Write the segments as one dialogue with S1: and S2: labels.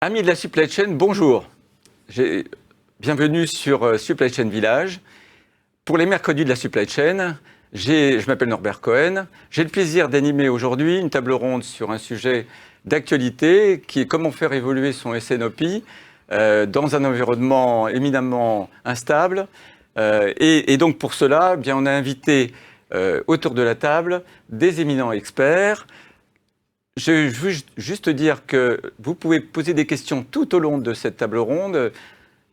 S1: Amis de la Supply Chain, bonjour. Bienvenue sur Supply Chain Village. Pour les mercredis de la Supply Chain, je m'appelle Norbert Cohen. J'ai le plaisir d'animer aujourd'hui une table ronde sur un sujet d'actualité qui est comment faire évoluer son SNOP dans un environnement éminemment instable. Et donc pour cela, bien, on a invité autour de la table des éminents experts. Je veux juste dire que vous pouvez poser des questions tout au long de cette table ronde.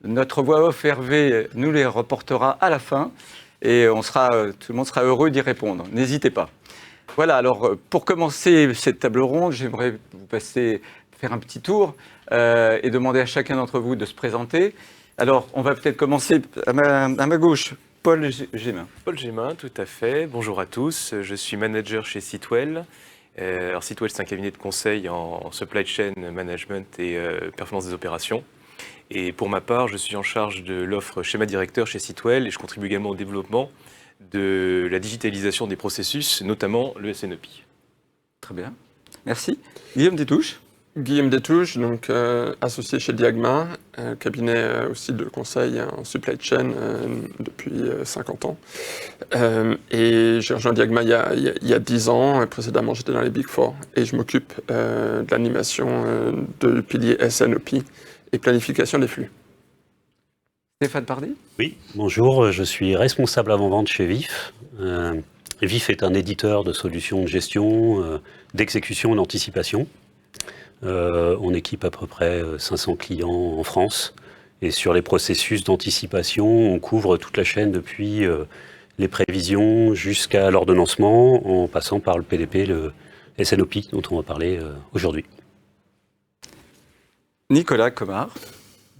S1: Notre voix off Hervé nous les reportera à la fin et tout le monde sera heureux d'y répondre. N'hésitez pas. Voilà, alors pour commencer cette table ronde, j'aimerais vous faire un petit tour et demander à chacun d'entre vous de se présenter. Alors, on va peut-être commencer à ma gauche. Paul Gémin.
S2: Paul Gémin, tout à fait. Bonjour à tous. Je suis manager chez Sitwell. Alors Sitwell, c'est un cabinet de conseil en supply chain management et performance des opérations. Et pour ma part, je suis en charge de l'offre schéma directeur chez Sitwell et je contribue également au développement de la digitalisation des processus, notamment le SNOP.
S1: Très bien. Merci. Guillaume Détouche.
S3: Guillaume Détouche, donc associé chez Diagma, cabinet aussi de conseil en supply chain depuis 50 ans. Et j'ai rejoint Diagma il y a 10 ans. Précédemment, j'étais dans les Big Four et je m'occupe de l'animation de pilier SNOP et planification des flux.
S1: Stéphane Pardy.
S4: Oui, bonjour, je suis responsable avant-vente chez VIF. VIF est un éditeur de solutions de gestion, d'exécution et d'anticipation. On équipe à peu près 500 clients en France. Et sur les processus d'anticipation, on couvre toute la chaîne depuis les prévisions jusqu'à l'ordonnancement, en passant par le PDP, le SNOP, dont on va parler aujourd'hui.
S1: Nicolas Comard.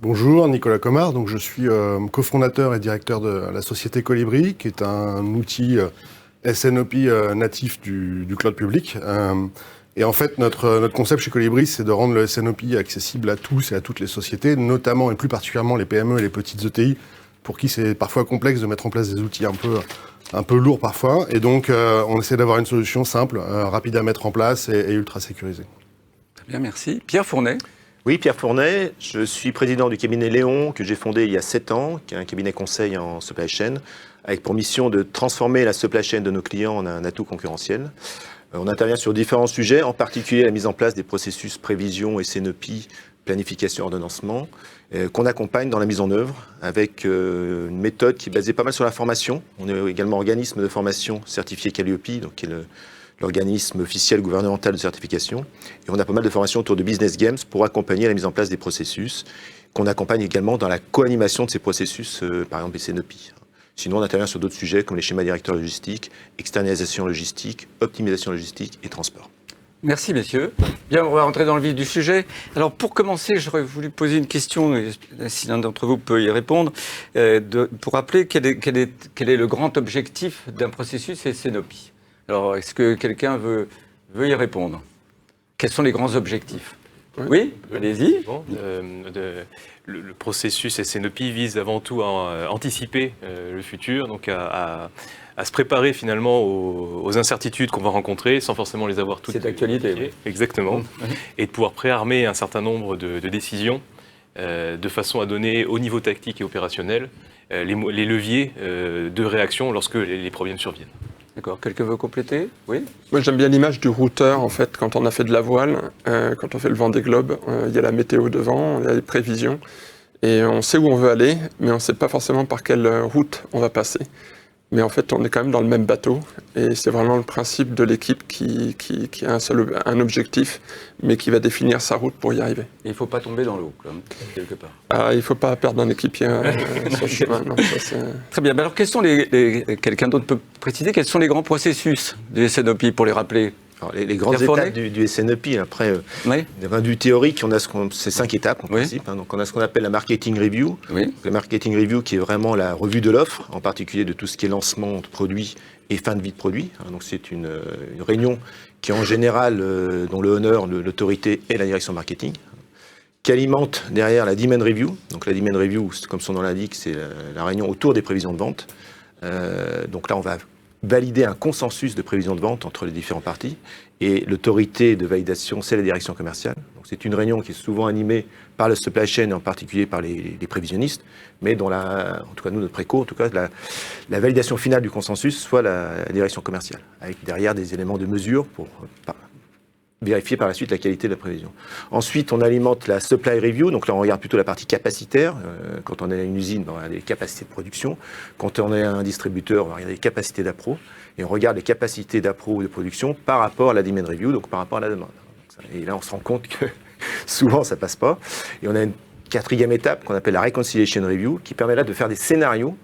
S5: Bonjour, Nicolas Comard. Donc, je suis cofondateur et directeur de la société Colibri, qui est un outil SNOP natif du cloud public. Et en fait, notre concept chez Colibri, c'est de rendre le SNOP accessible à tous et à toutes les sociétés, notamment et plus particulièrement les PME et les petites ETI, pour qui c'est parfois complexe de mettre en place des outils un peu lourds parfois. Et donc, on essaie d'avoir une solution simple, rapide à mettre en place et ultra sécurisée.
S1: Très bien, merci. Pierre Fournet.
S6: Oui, Pierre Fournet, je suis président du cabinet Léon, que j'ai fondé il y a 7 ans, qui est un cabinet conseil en supply chain, avec pour mission de transformer la supply chain de nos clients en un atout concurrentiel. On intervient sur différents sujets, en particulier la mise en place des processus prévision et SNOP, planification, ordonnancement, qu'on accompagne dans la mise en œuvre avec une méthode qui est basée pas mal sur la formation. On est également organisme de formation certifié Calliope, donc qui est l'organisme officiel gouvernemental de certification. Et on a pas mal de formations autour de business games pour accompagner la mise en place des processus, qu'on accompagne également dans la co-animation de ces processus, par exemple les SNOP. Sinon, on intervient sur d'autres sujets comme les schémas directeurs logistiques, externalisation logistique, optimisation logistique et transport.
S1: Merci, messieurs. Bien, on va rentrer dans le vif du sujet. Alors, pour commencer, j'aurais voulu poser une question, si l'un d'entre vous peut y répondre, pour rappeler quel est le grand objectif d'un processus SNOP. Alors, est-ce que quelqu'un veut y répondre? Quels sont les grands objectifs? Oui, allez-y.
S2: Bon, le processus SNOP vise avant tout à anticiper le futur, donc à se préparer finalement aux incertitudes qu'on va rencontrer sans forcément les avoir toutes.
S1: C'est d'actualité. Oui.
S2: Exactement. Et de pouvoir préarmer un certain nombre de décisions de façon à donner au niveau tactique et opérationnel les leviers de réaction lorsque les problèmes surviennent.
S1: D'accord. Quelqu'un veut compléter? Oui.
S3: Moi, j'aime bien l'image du routeur, en fait, quand on a fait de la voile, quand on fait le Vendée Globe, il y a la météo devant, il y a les prévisions, et on sait où on veut aller, mais on ne sait pas forcément par quelle route on va passer. Mais en fait, on est quand même dans le même bateau, et c'est vraiment le principe de l'équipe qui a un objectif, mais qui va définir sa route pour y arriver.
S1: Et il ne faut pas tomber dans l'eau, quand même, quelque part.
S3: Il ne faut pas perdre un équipier sur le chemin. Non, ça,
S1: très bien. Mais alors, quelqu'un d'autre peut préciser quels sont les grands processus du SNOP pour les rappeler?
S6: Alors, les grandes étapes du SNOP, après, d'un point de vue théorique, c'est 5 étapes en principe. Donc on a ce qu'on appelle la marketing review.
S1: Oui.
S6: La marketing review qui est vraiment la revue de l'offre, en particulier de tout ce qui est lancement de produits et fin de vie de produit. Donc c'est une réunion qui est en général, dont le honneur, l'autorité et la direction marketing, qui alimente derrière la demand review. Donc la demand review, comme son nom l'indique, c'est la réunion autour des prévisions de vente. Donc là, on va valider un consensus de prévision de vente entre les différentes parties. Et l'autorité de validation, c'est la direction commerciale. Donc c'est une réunion qui est souvent animée par le supply chain, et en particulier par les prévisionnistes, mais dont en tout cas nous, notre préco, en tout cas la validation finale du consensus soit la direction commerciale, avec derrière des éléments de mesure pour vérifier par la suite la qualité de la prévision. Ensuite, on alimente la supply review, donc là on regarde plutôt la partie capacitaire. Quand on est une usine, on regarde les capacités de production. Quand on est un distributeur, on va regarder les capacités d'appro. Et on regarde les capacités d'appro ou de production par rapport à la demand review, donc par rapport à la demande. Et là on se rend compte que souvent ça passe pas. Et on a une quatrième étape qu'on appelle la reconciliation review, qui permet là de faire des scénarios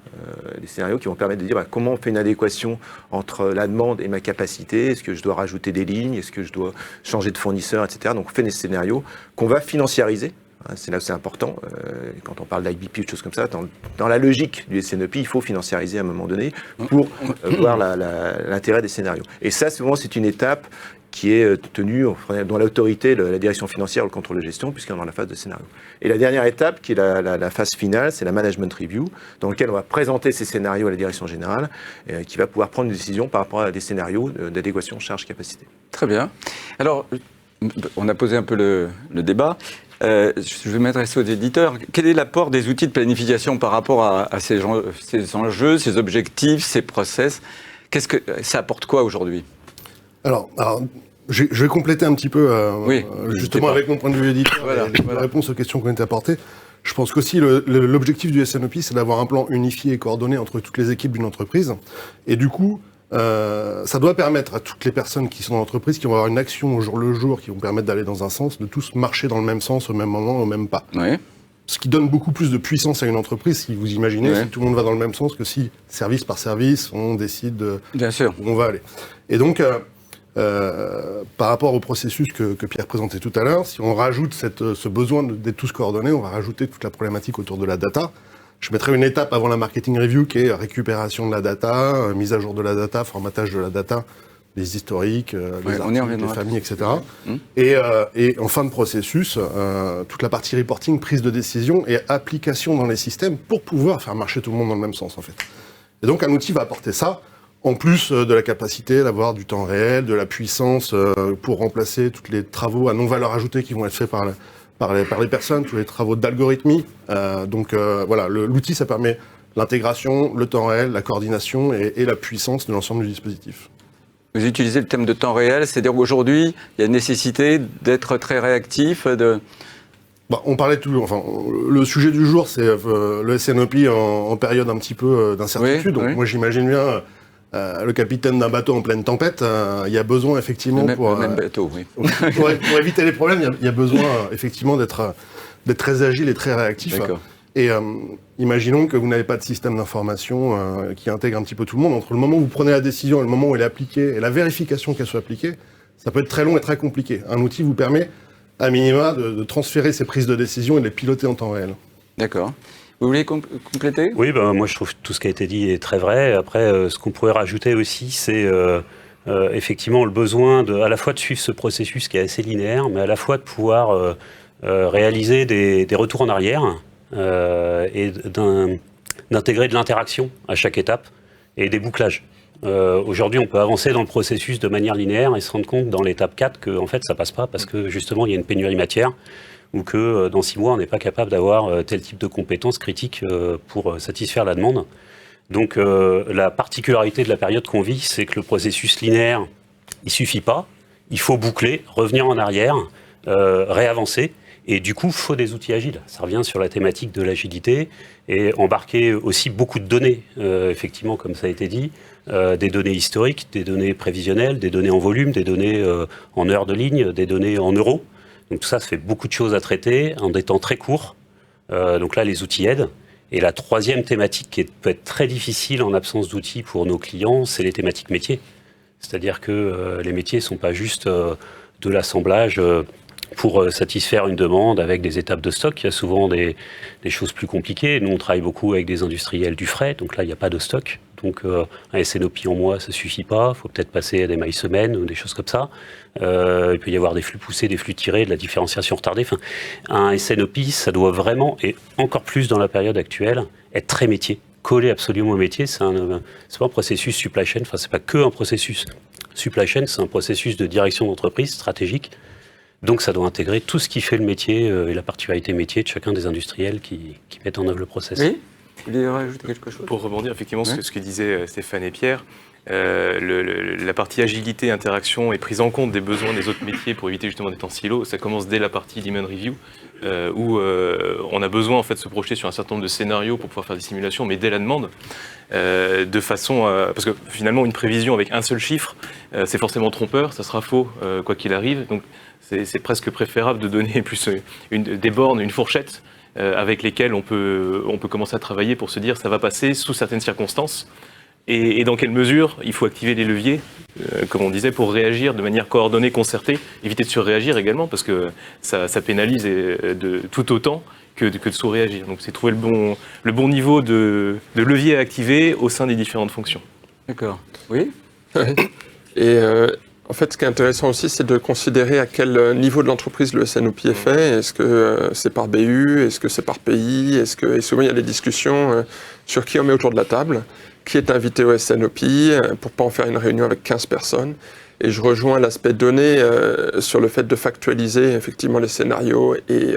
S6: qui vont permettre de dire comment on fait une adéquation entre la demande et ma capacité. Est-ce que je dois rajouter des lignes? Est-ce que je dois changer de fournisseur, etc. Donc on fait des scénarios qu'on va financiariser. C'est là où c'est important. Quand on parle d'IBP ou de choses comme ça, dans la logique du SNEP, il faut financiariser à un moment donné pour voir l'intérêt des scénarios. Et ça, souvent, c'est une étape qui est tenue, dont l'autorité, la direction financière ou le contrôle de gestion, puisqu'on est dans la phase de scénario. Et la dernière étape, qui est la phase finale, c'est la management review, dans laquelle on va présenter ces scénarios à la direction générale, qui va pouvoir prendre une décision par rapport à des scénarios d'adéquation charge-capacité.
S1: Très bien. Alors, on a posé un peu le débat. Je vais m'adresser aux éditeurs. Quel est l'apport des outils de planification par rapport à ces enjeux, ces objectifs, ces process? Qu'est-ce que ça apporte quoi aujourd'hui?
S5: Alors, je vais compléter un petit peu, justement avec mon point de vue éditeur, la réponse aux questions qui ont été apportées. Je pense qu'aussi l'objectif du SNOP, c'est d'avoir un plan unifié et coordonné entre toutes les équipes d'une entreprise. Et du coup, ça doit permettre à toutes les personnes qui sont dans l'entreprise, qui vont avoir une action au jour le jour, qui vont permettre d'aller dans un sens, de tous marcher dans le même sens, au même moment, au même pas. Oui. Ce qui donne beaucoup plus de puissance à une entreprise, si vous imaginez, si tout le monde va dans le même sens, que si, service par service, on décide où on va aller. Et donc, par rapport au processus que Pierre présentait tout à l'heure, si on rajoute ce besoin d'être tous coordonnés, on va rajouter toute la problématique autour de la data. Je mettrai une étape avant la marketing review qui est récupération de la data, mise à jour de la data, formatage de la data, les historiques, les articles, les familles, etc. Et en fin de processus, toute la partie reporting, prise de décision et application dans les systèmes pour pouvoir faire marcher tout le monde dans le même sens, en fait. Et donc un outil va apporter ça, en plus de la capacité d'avoir du temps réel, de la puissance pour remplacer tous les travaux à non-valeur ajoutée qui vont être faits par les personnes, tous les travaux d'algorithmie. Donc voilà, l'outil, ça permet l'intégration, le temps réel, la coordination et la puissance de l'ensemble du dispositif.
S1: Vous utilisez le thème de temps réel, c'est-à-dire qu'aujourd'hui, il y a une nécessité d'être très réactif,
S5: on parlait toujours, enfin, le sujet du jour, c'est le SNOP en période un petit peu d'incertitude. Donc moi, j'imagine bien le capitaine d'un bateau en pleine tempête, il y a besoin effectivement pour éviter les problèmes, il y a besoin effectivement d'être très agile et très réactif. Et imaginons que vous n'avez pas de système d'information qui intègre un petit peu tout le monde. Entre le moment où vous prenez la décision et le moment où elle est appliquée et la vérification qu'elle soit appliquée, ça peut être très long et très compliqué. Un outil vous permet, à minima, de transférer ces prises de décision et de les piloter en temps réel.
S1: D'accord. Vous voulez compléter?
S4: Oui, moi je trouve que tout ce qui a été dit est très vrai. Après, ce qu'on pourrait rajouter aussi, c'est effectivement le besoin à la fois de suivre ce processus qui est assez linéaire, mais à la fois de pouvoir réaliser des retours en arrière et d'intégrer de l'interaction à chaque étape et des bouclages. Aujourd'hui, on peut avancer dans le processus de manière linéaire et se rendre compte dans l'étape 4 que en fait, ça passe pas parce que justement, il y a une pénurie matière ou que dans 6 mois, on n'est pas capable d'avoir tel type de compétences critiques pour satisfaire la demande. Donc la particularité de la période qu'on vit, c'est que le processus linéaire, il suffit pas. Il faut boucler, revenir en arrière, réavancer. Et du coup, il faut des outils agiles. Ça revient sur la thématique de l'agilité et embarquer aussi beaucoup de données, effectivement, comme ça a été dit, des données historiques, des données prévisionnelles, des données en volume, des données en heures de ligne, des données en euros. Donc tout ça, ça fait beaucoup de choses à traiter en des temps très courts. Donc là, les outils aident. Et la troisième thématique qui peut être très difficile en absence d'outils pour nos clients, c'est les thématiques métiers. C'est-à-dire que les métiers ne sont pas juste de l'assemblage pour satisfaire une demande avec des étapes de stock. Il y a souvent des choses plus compliquées. Nous, on travaille beaucoup avec des industriels du fret, donc là, il n'y a pas de stock. Donc un SNOP en mois, ça ne suffit pas. Il faut peut-être passer à des mailles semaines ou des choses comme ça. Il peut y avoir des flux poussés, des flux tirés, de la différenciation retardée. Enfin, un SNOP, ça doit vraiment, et encore plus dans la période actuelle, être très métier, collé absolument au métier. C'est pas un processus supply chain, enfin, c'est pas que un processus supply chain, c'est un processus de direction d'entreprise stratégique Donc ça doit intégrer tout ce qui fait le métier et la particularité métier de chacun des industriels qui mettent en œuvre le process.
S1: Oui. Vous voulez rajouter quelque chose?
S2: Pour rebondir effectivement sur ce que disaient Stéphane et Pierre, la partie agilité, interaction et prise en compte des besoins des autres métiers pour éviter justement d'être en silo, ça commence dès la partie Demand Review, où on a besoin en fait de se projeter sur un certain nombre de scénarios pour pouvoir faire des simulations, mais dès la demande, de façon parce que finalement une prévision avec un seul chiffre, c'est forcément trompeur, ça sera faux quoi qu'il arrive, donc c'est presque préférable de donner plus des bornes, une fourchette avec lesquelles on peut commencer à travailler pour se dire ça va passer sous certaines circonstances. Et dans quelle mesure il faut activer les leviers, comme on disait, pour réagir de manière coordonnée, concertée, éviter de surréagir également, parce que ça pénalise tout autant que de sous-réagir. Donc c'est trouver le bon niveau de levier à activer au sein des différentes fonctions.
S1: D'accord. Oui.
S3: Et en fait, ce qui est intéressant aussi, c'est de considérer à quel niveau de l'entreprise le SNOP est fait. Est-ce que c'est par BU? Est-ce que c'est par pays? Et souvent, il y a des discussions sur qui on met autour de la table, qui est invité au SNOP, pour pas en faire une réunion avec 15 personnes. Et je rejoins l'aspect donné sur le fait de factualiser effectivement les scénarios. Et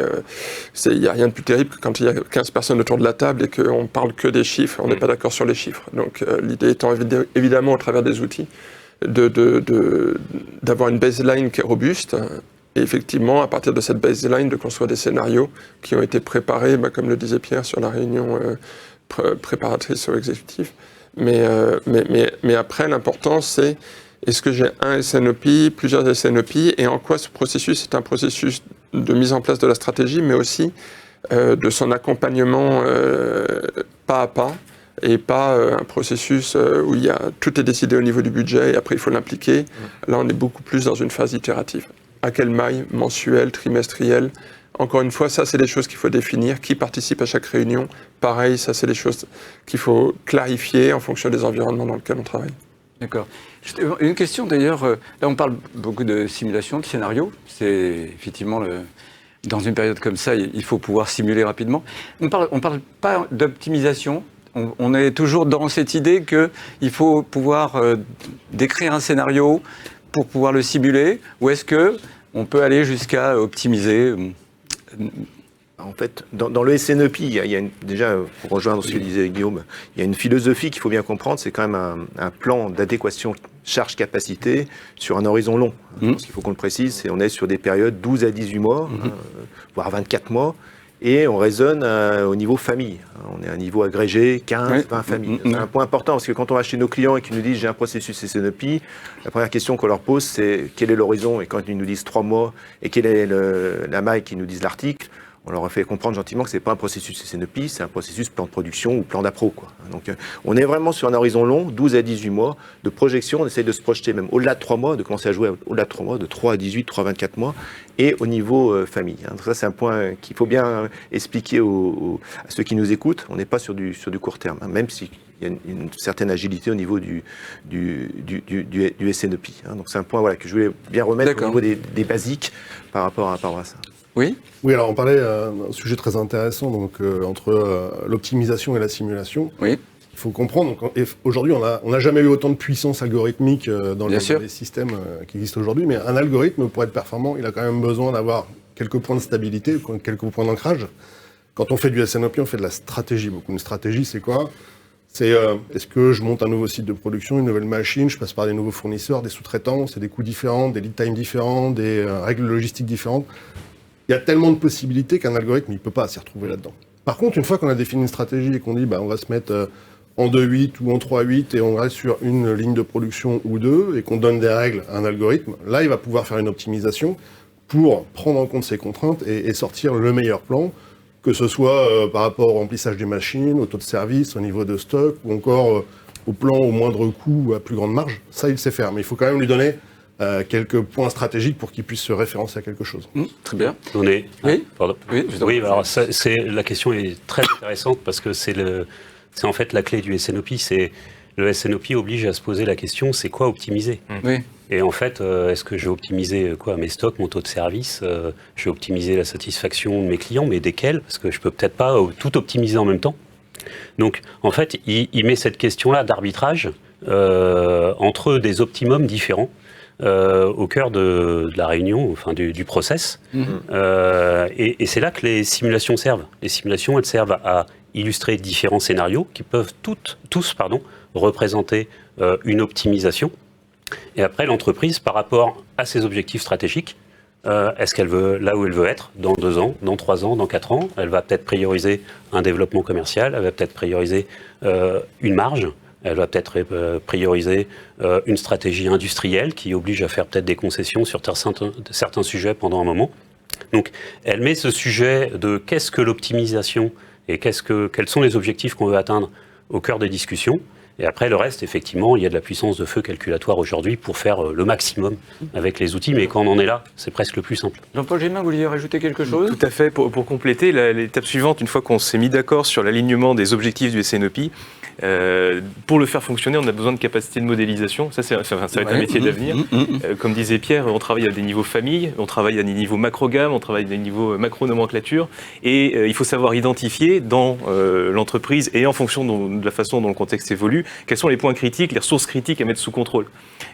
S3: il n'y a rien de plus terrible que quand il y a 15 personnes autour de la table et qu'on ne parle que des chiffres, on n'est pas d'accord sur les chiffres. Donc l'idée étant évidemment, au travers des outils, d'avoir une baseline qui est robuste. Et effectivement, à partir de cette baseline, de construire des scénarios qui ont été préparés, comme le disait Pierre, sur la réunion préparatrice sur l'exécutif. Mais après, l'important, c'est est-ce que j'ai un SNOP, plusieurs SNOP, et en quoi ce processus est un processus de mise en place de la stratégie, mais aussi de son accompagnement pas à pas, et pas un processus où tout est décidé au niveau du budget et après il faut l'impliquer. Là, on est beaucoup plus dans une phase itérative. À quelle maille? Mensuelle, trimestrielle? Encore une fois, ça, c'est des choses qu'il faut définir. Qui participe à chaque réunion? Pareil, ça, c'est des choses qu'il faut clarifier en fonction des environnements dans lesquels on travaille.
S1: D'accord. Une question d'ailleurs, là on parle beaucoup de simulation, de scénario. C'est effectivement, dans une période comme ça, il faut pouvoir simuler rapidement. On parle pas d'optimisation. On est toujours dans cette idée qu'il faut pouvoir décrire un scénario pour pouvoir le simuler, ou est-ce qu'on peut aller jusqu'à optimiser?
S6: En fait, dans le SNOP, déjà, pour rejoindre ce que disait Guillaume, il y a une philosophie qu'il faut bien comprendre, c'est quand même un plan d'adéquation charge-capacité sur un horizon long. Parce qu'il faut qu'on le précise, on est sur des périodes 12 à 18 mois, voire 24 mois, et on raisonne au niveau famille. On est à un niveau agrégé, 15, 20 familles. C'est un point important, parce que quand on va chez nos clients et qu'ils nous disent « j'ai un processus SNOP », la première question qu'on leur pose, c'est « quel est l'horizon ?» Et quand ils nous disent 3 mois, et quelle est la maille qu'ils nous disent l'article, on leur a fait comprendre gentiment que ce n'est pas un processus SNOP, c'est un processus plan de production ou plan d'appro. Donc on est vraiment sur un horizon long, 12 à 18 mois de projection. On essaie de se projeter même au-delà de 3 mois, de commencer à jouer au-delà de 3 mois, de 3 à 18, 3 à 24 mois, et au niveau famille. Donc ça, c'est un point qu'il faut bien expliquer à ceux qui nous écoutent. On n'est pas sur du court terme, même s'il y a une certaine agilité au niveau du SNOP. Donc c'est un point que je voulais bien remettre au niveau des basiques par rapport à ça.
S1: Oui.
S5: Oui, alors on parlait d'un sujet très intéressant, donc entre l'optimisation et la simulation.
S1: Oui.
S5: Il faut comprendre, aujourd'hui on n'a jamais eu autant de puissance algorithmique dans les systèmes qui existent aujourd'hui, mais un algorithme, pour être performant, il a quand même besoin d'avoir quelques points de stabilité, quelques points d'ancrage. Quand on fait du SNOP, on fait de la stratégie. Beaucoup. Une stratégie, c'est quoi? C'est est-ce que je monte un nouveau site de production, une nouvelle machine, je passe par des nouveaux fournisseurs, des sous-traitants, c'est des coûts différents, des lead times différents, des règles logistiques différentes. Il y a tellement de possibilités qu'un algorithme, il ne peut pas s'y retrouver là-dedans. Par contre, une fois qu'on a défini une stratégie et qu'on dit on va se mettre en 2.8 ou en 3.8 et on reste sur une ligne de production ou deux et qu'on donne des règles à un algorithme, là, il va pouvoir faire une optimisation pour prendre en compte ses contraintes et sortir le meilleur plan, que ce soit par rapport au remplissage des machines, au taux de service, au niveau de stock ou encore au plan au moindre coût ou à plus grande marge. Ça, il sait faire, mais il faut quand même lui donner quelques points stratégiques pour qu'ils puissent se référencer à quelque chose.
S1: Très bien.
S4: Oui, pardon.
S1: Oui,
S4: alors la question est très intéressante parce que c'est en fait la clé du SNOP. Le SNOP oblige à se poser la question, c'est quoi optimiser?
S1: Oui.
S4: Et en fait, est-ce que je vais optimiser mes stocks, mon taux de service? Je vais optimiser la satisfaction de mes clients, mais desquels? Parce que je peux peut-être pas tout optimiser en même temps. Donc, en fait, il met cette question-là d'arbitrage entre des optimums différents. au cœur de la réunion, enfin du process. Et c'est là que les simulations servent. Les simulations, elles servent à illustrer différents scénarios qui peuvent tous représenter une optimisation. Et après, l'entreprise, par rapport à ses objectifs stratégiques, est-ce qu'elle veut là où elle veut être dans 2 ans, dans 3 ans, dans 4 ans? Elle va peut-être prioriser un développement commercial, elle va peut-être prioriser une marge, elle va peut-être prioriser une stratégie industrielle qui oblige à faire peut-être des concessions sur certains sujets pendant un moment. Donc, elle met ce sujet de qu'est-ce que l'optimisation et quels sont les objectifs qu'on veut atteindre au cœur des discussions. Et après, le reste, effectivement, il y a de la puissance de feu calculatoire aujourd'hui pour faire le maximum avec les outils. Mais quand on en est là, c'est presque le plus simple.
S1: Jean-Paul Gémin, vous vouliez rajouter quelque chose?
S2: Tout à fait. Pour compléter, l'étape suivante, une fois qu'on s'est mis d'accord sur l'alignement des objectifs du SNOP, pour le faire fonctionner, on a besoin de capacité de modélisation. Ça va être un métier d'avenir. Comme disait Pierre, on travaille à des niveaux famille, on travaille à des niveaux macro-gamme, on travaille à des niveaux macro-nomenclature. Et il faut savoir identifier dans l'entreprise et en fonction de la façon dont le contexte évolue, quels sont les points critiques, les ressources critiques à mettre sous contrôle.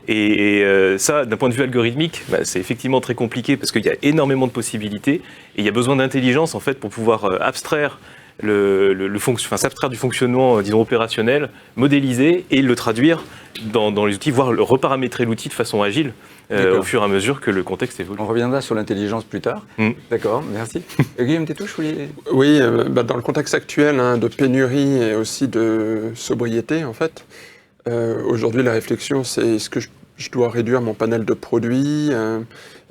S2: Et ça, d'un point de vue algorithmique, c'est effectivement très compliqué parce qu'il y a énormément de possibilités et il y a besoin d'intelligence en fait pour pouvoir abstraire s'abstraire du fonctionnement, disons, opérationnel, modéliser et le traduire dans les outils, voire reparamétrer l'outil de façon agile au fur et à mesure que le contexte évolue.
S1: On reviendra sur l'intelligence plus tard. D'accord, merci. Guillaume Tétouche, vous vouliez...
S3: Oui, dans le contexte actuel de pénurie et aussi de sobriété, en fait, aujourd'hui, la réflexion, c'est est-ce que je dois réduire mon panel de produits,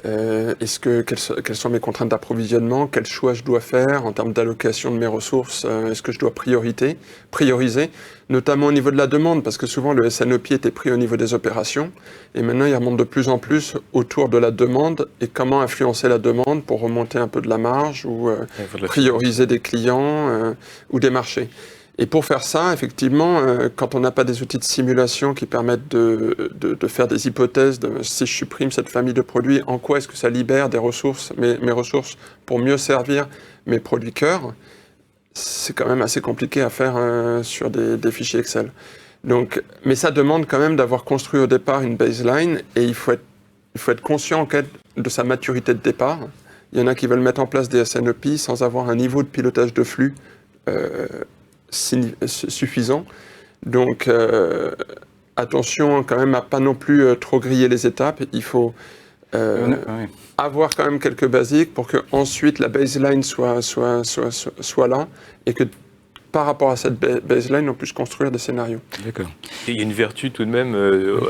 S3: quelles sont mes contraintes d'approvisionnement, quel choix je dois faire en termes d'allocation de mes ressources, est-ce que je dois prioriser, notamment au niveau de la demande, parce que souvent le SNOP était pris au niveau des opérations, et maintenant il remonte de plus en plus autour de la demande, et comment influencer la demande pour remonter un peu de la marge, ou prioriser des clients, ou des marchés. Et pour faire ça, effectivement, quand on n'a pas des outils de simulation qui permettent de faire des hypothèses de si je supprime cette famille de produits, en quoi est-ce que ça libère des ressources, mes ressources pour mieux servir mes produits cœur, c'est quand même assez compliqué à faire sur des fichiers Excel. Donc, mais ça demande quand même d'avoir construit au départ une baseline et il faut être conscient de sa maturité de départ. Il y en a qui veulent mettre en place des SNOP sans avoir un niveau de pilotage de flux suffisant. Donc, attention quand même à pas non plus trop griller les étapes. Il faut avoir quand même quelques basiques pour que ensuite la baseline soit là et que par rapport à cette baseline, on puisse construire des scénarios.
S1: D'accord.
S2: Et il y a une vertu tout de même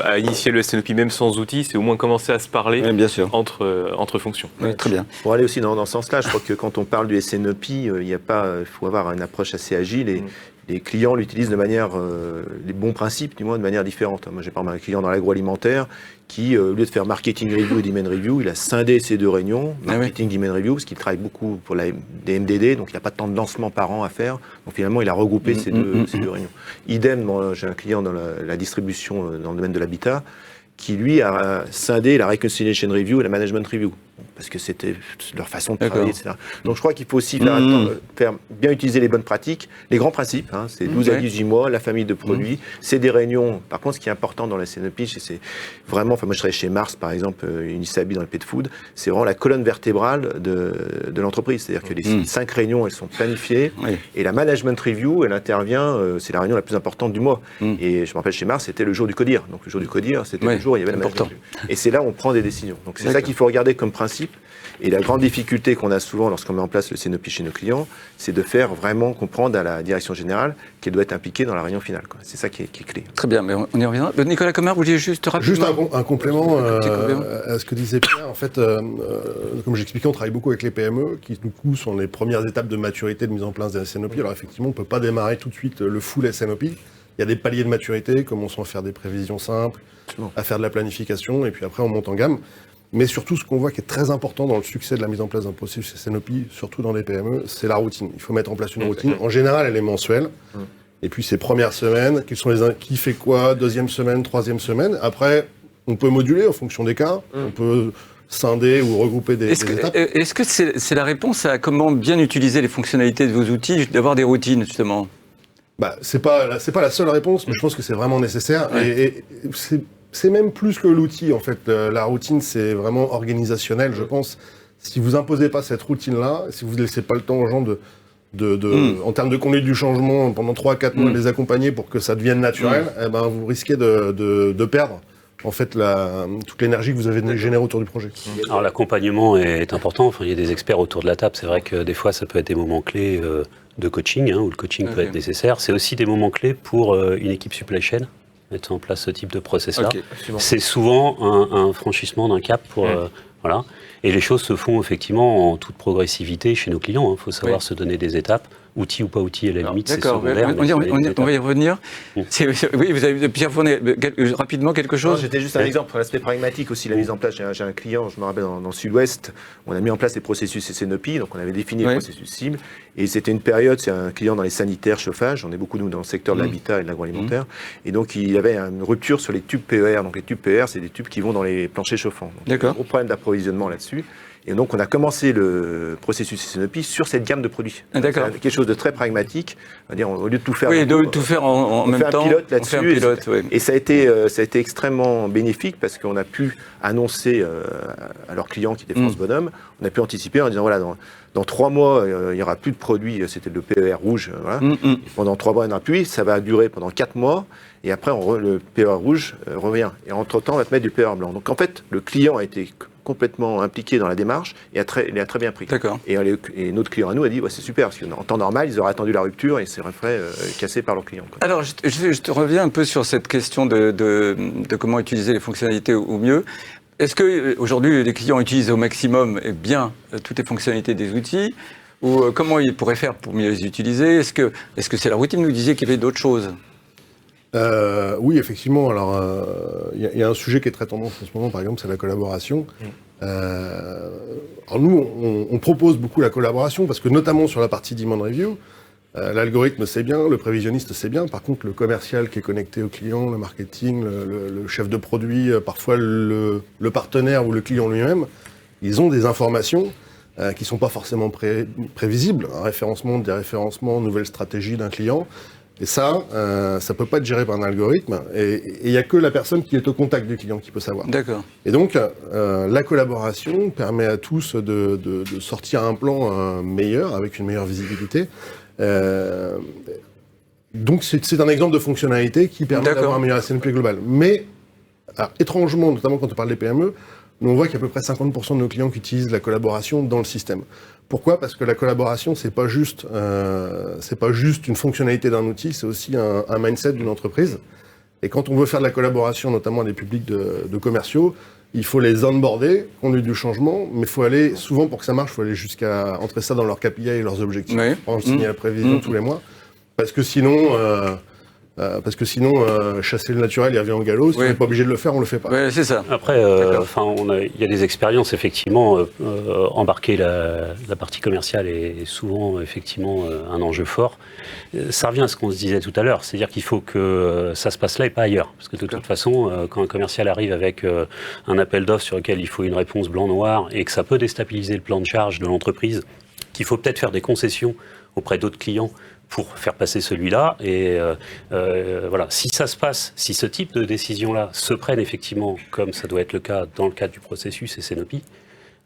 S2: à initier le SNOP même sans outils, c'est au moins commencer à se parler
S1: bien sûr.
S2: entre fonctions.
S1: Oui, très bien.
S6: Pour aller aussi dans ce sens-là, je crois que quand on parle du SNOP, il faut avoir une approche assez agile et les clients l'utilisent de manière, les bons principes, du moins, de manière différente. Moi, j'ai par exemple un client dans l'agroalimentaire qui, au lieu de faire marketing review et demand review, il a scindé ces 2 réunions, marketing, demand review, parce qu'il travaille beaucoup pour des MDD, donc il n'y a pas tant de lancements par an à faire. Donc finalement, il a regroupé ces deux réunions. Idem, j'ai un client dans la distribution dans le domaine de l'habitat qui, lui, a scindé la reconciliation review et la management review, parce que c'était leur façon de travailler, etc. Donc je crois qu'il faut aussi faire bien utiliser les bonnes pratiques, les grands principes, c'est 12 à 18 mois, la famille de produits, c'est des réunions. Par contre, ce qui est important dans la SNOP, c'est vraiment, moi je travaille chez Mars, par exemple, Unisabi dans le pet food, c'est vraiment la colonne vertébrale de l'entreprise. C'est-à-dire que les 5 réunions, elles sont planifiées, et la management review, elle intervient, c'est la réunion la plus importante du mois. Et je me rappelle, chez Mars, c'était le jour du CODIR. Donc le jour du CODIR, c'était le jour où il y avait la management review. Et c'est là où on prend des décisions. Donc c'est ça qu'il faut regarder comme principe. Et la grande difficulté qu'on a souvent lorsqu'on met en place le SNOP chez nos clients, c'est de faire vraiment comprendre à la direction générale qu'elle doit être impliquée dans la réunion finale. C'est ça qui est clé.
S1: Très bien, mais on y reviendra. Nicolas Comard, vous vouliez juste rapidement...
S5: Juste un complément à ce que disait Pierre. En fait, comme j'expliquais, on travaille beaucoup avec les PME qui, du coup, sont les premières étapes de maturité de mise en place des SNOP. Alors effectivement, on ne peut pas démarrer tout de suite le full SNOP. Il y a des paliers de maturité, commençons à faire des prévisions simples, à faire de la planification, et puis après on monte en gamme. Mais surtout, ce qu'on voit qui est très important dans le succès de la mise en place d'un processus SNOP, surtout dans les PME, c'est la routine. Il faut mettre en place une routine. En général, elle est mensuelle. Et puis, ces premières semaines, qui fait quoi, 2e semaine, 3e semaine. Après, on peut moduler en fonction des cas. On peut scinder ou regrouper des étapes.
S1: Est-ce que c'est la réponse à comment bien utiliser les fonctionnalités de vos outils, d'avoir des routines, justement ?
S5: C'est pas la seule réponse, mais je pense que c'est vraiment nécessaire. Et c'est même plus que l'outil, en fait. La routine, c'est vraiment organisationnel, je pense. Si vous imposez pas cette routine-là, si vous ne laissez pas le temps aux gens en termes de conduite du changement, pendant 3-4 mois, les accompagner pour que ça devienne naturel, eh ben, vous risquez de perdre en fait toute l'énergie que vous avez générée autour du projet.
S4: Alors l'accompagnement est important, enfin, il y a des experts autour de la table, c'est vrai que des fois ça peut être des moments clés de coaching, où le coaching peut être nécessaire. C'est aussi des moments clés pour une équipe supply chain, mettre en place ce type de process-là. C'est souvent un franchissement d'un cap pour... voilà. Et les choses se font effectivement en toute progressivité chez nos clients. Il faut savoir se donner des étapes. Outil ou pas outil, à la limite, c'est secondaire.
S1: On va y revenir. Oui, vous avez Pierre Fournet, rapidement quelque chose.
S6: C'était juste un exemple pour l'aspect pragmatique aussi, la mise en place. J'ai un client, je me rappelle, dans le sud-ouest, on a mis en place les processus SNOP, donc on avait défini les processus cibles. Et c'était une période, c'est un client dans les sanitaires, chauffage, on est beaucoup nous dans le secteur de l'habitat et de l'agroalimentaire. Et donc il y avait une rupture sur les tubes PER. Donc les tubes PER, c'est des tubes qui vont dans les planchers chauffants. Donc,
S1: d'accord.
S6: Un gros problème d'approvisionnement là-dessus. Et donc, on a commencé le processus SNOP sur cette gamme de produits.
S1: D'accord.
S6: C'est quelque chose de très pragmatique. On va dire, au lieu de tout faire,
S1: tout faire en même temps,
S6: on fait un pilote là-dessus. Et ça a été extrêmement bénéfique parce qu'on a pu annoncer à leurs clients qui étaient France Bonhomme, on a pu anticiper en disant, voilà, dans 3 mois, il n'y aura plus de produits, c'était le PER rouge. Voilà. Pendant 3 mois, il n'y en aura plus, ça va durer pendant 4 mois. Et après, le PER rouge revient. Et entre-temps, on va te mettre du PER blanc. Donc, en fait, le client a été complètement impliqué dans la démarche et il a très bien pris.
S1: D'accord.
S6: Et notre client à nous a dit, c'est super, parce qu'en temps normal, ils auraient attendu la rupture et seraient cassés par leurs clients.
S1: Alors, je te reviens un peu sur cette question de comment utiliser les fonctionnalités au mieux. Est-ce qu'aujourd'hui, les clients utilisent au maximum bien toutes les fonctionnalités des outils, ou comment ils pourraient faire pour mieux les utiliser? Est-ce que c'est la routine? Vous disiez qu'il y avait d'autres choses.
S5: Oui, effectivement. Alors, il y a un sujet qui est très tendance en ce moment, par exemple, c'est la collaboration. Alors nous, on propose beaucoup la collaboration parce que notamment sur la partie demand review, l'algorithme c'est bien, le prévisionniste c'est bien. Par contre, le commercial qui est connecté au client, le marketing, le chef de produit, parfois le partenaire ou le client lui-même, ils ont des informations qui sont pas forcément prévisibles. Un référencement, déréférencement, nouvelle stratégie d'un client. Et ça peut pas être géré par un algorithme. Et il y a que la personne qui est au contact du client qui peut savoir.
S1: D'accord.
S5: Et donc, la collaboration permet à tous de sortir un plan meilleur, avec une meilleure visibilité. Donc, c'est un exemple de fonctionnalité qui permet d'avoir un meilleur SNP global. Mais, alors, étrangement, notamment quand on parle des PME, nous on voit qu'il y a à peu près 50% de nos clients qui utilisent la collaboration dans le système. Pourquoi ? Parce que la collaboration, c'est pas juste une fonctionnalité d'un outil, c'est aussi un mindset d'une entreprise. Et quand on veut faire de la collaboration, notamment à des publics de commerciaux, il faut les onboarder, conduire du changement, mais il faut aller, souvent pour que ça marche, il faut aller jusqu'à entrer ça dans leurs KPI et leurs objectifs, signer la prévision tous les mois. Parce que sinon, chasser le naturel, il revient en galop. Si on n'est pas obligé de le faire, on le fait pas.
S1: Oui, c'est ça.
S4: Après, il y a des expériences, effectivement. Embarquer la partie commerciale est souvent, effectivement, un enjeu fort. Ça revient à ce qu'on se disait tout à l'heure. C'est-à-dire qu'il faut que ça se passe là et pas ailleurs. Parce que de toute façon, quand un commercial arrive avec un appel d'offres sur lequel il faut une réponse blanc-noir et que ça peut déstabiliser le plan de charge de l'entreprise, qu'il faut peut-être faire des concessions auprès d'autres clients pour faire passer celui-là. Et voilà, si ça se passe, si ce type de décision-là se prennent effectivement, comme ça doit être le cas dans le cadre du processus SNOP,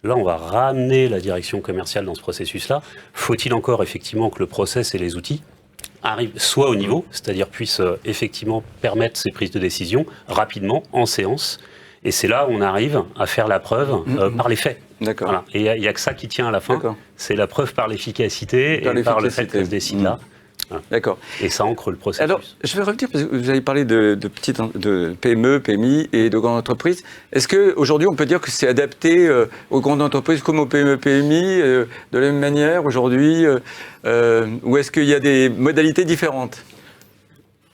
S4: là, on va ramener la direction commerciale dans ce processus-là. Faut-il encore effectivement que le process et les outils arrivent soit au niveau, c'est-à-dire puissent effectivement permettre ces prises de décision rapidement, en séance. Et c'est là où on arrive à faire la preuve par les faits.
S1: D'accord.
S4: Voilà. Et il n'y a que ça qui tient à la fin. C'est la preuve par l'efficacité et par le fait que ça se décide là. Voilà.
S1: D'accord.
S4: Et ça ancre le processus.
S1: Alors, je vais revenir, parce que vous avez parlé de PME, PMI et de grandes entreprises. Est-ce qu'aujourd'hui, on peut dire que c'est adapté aux grandes entreprises comme aux PME, PMI, de la même manière aujourd'hui, ou est-ce qu'il y a des modalités différentes?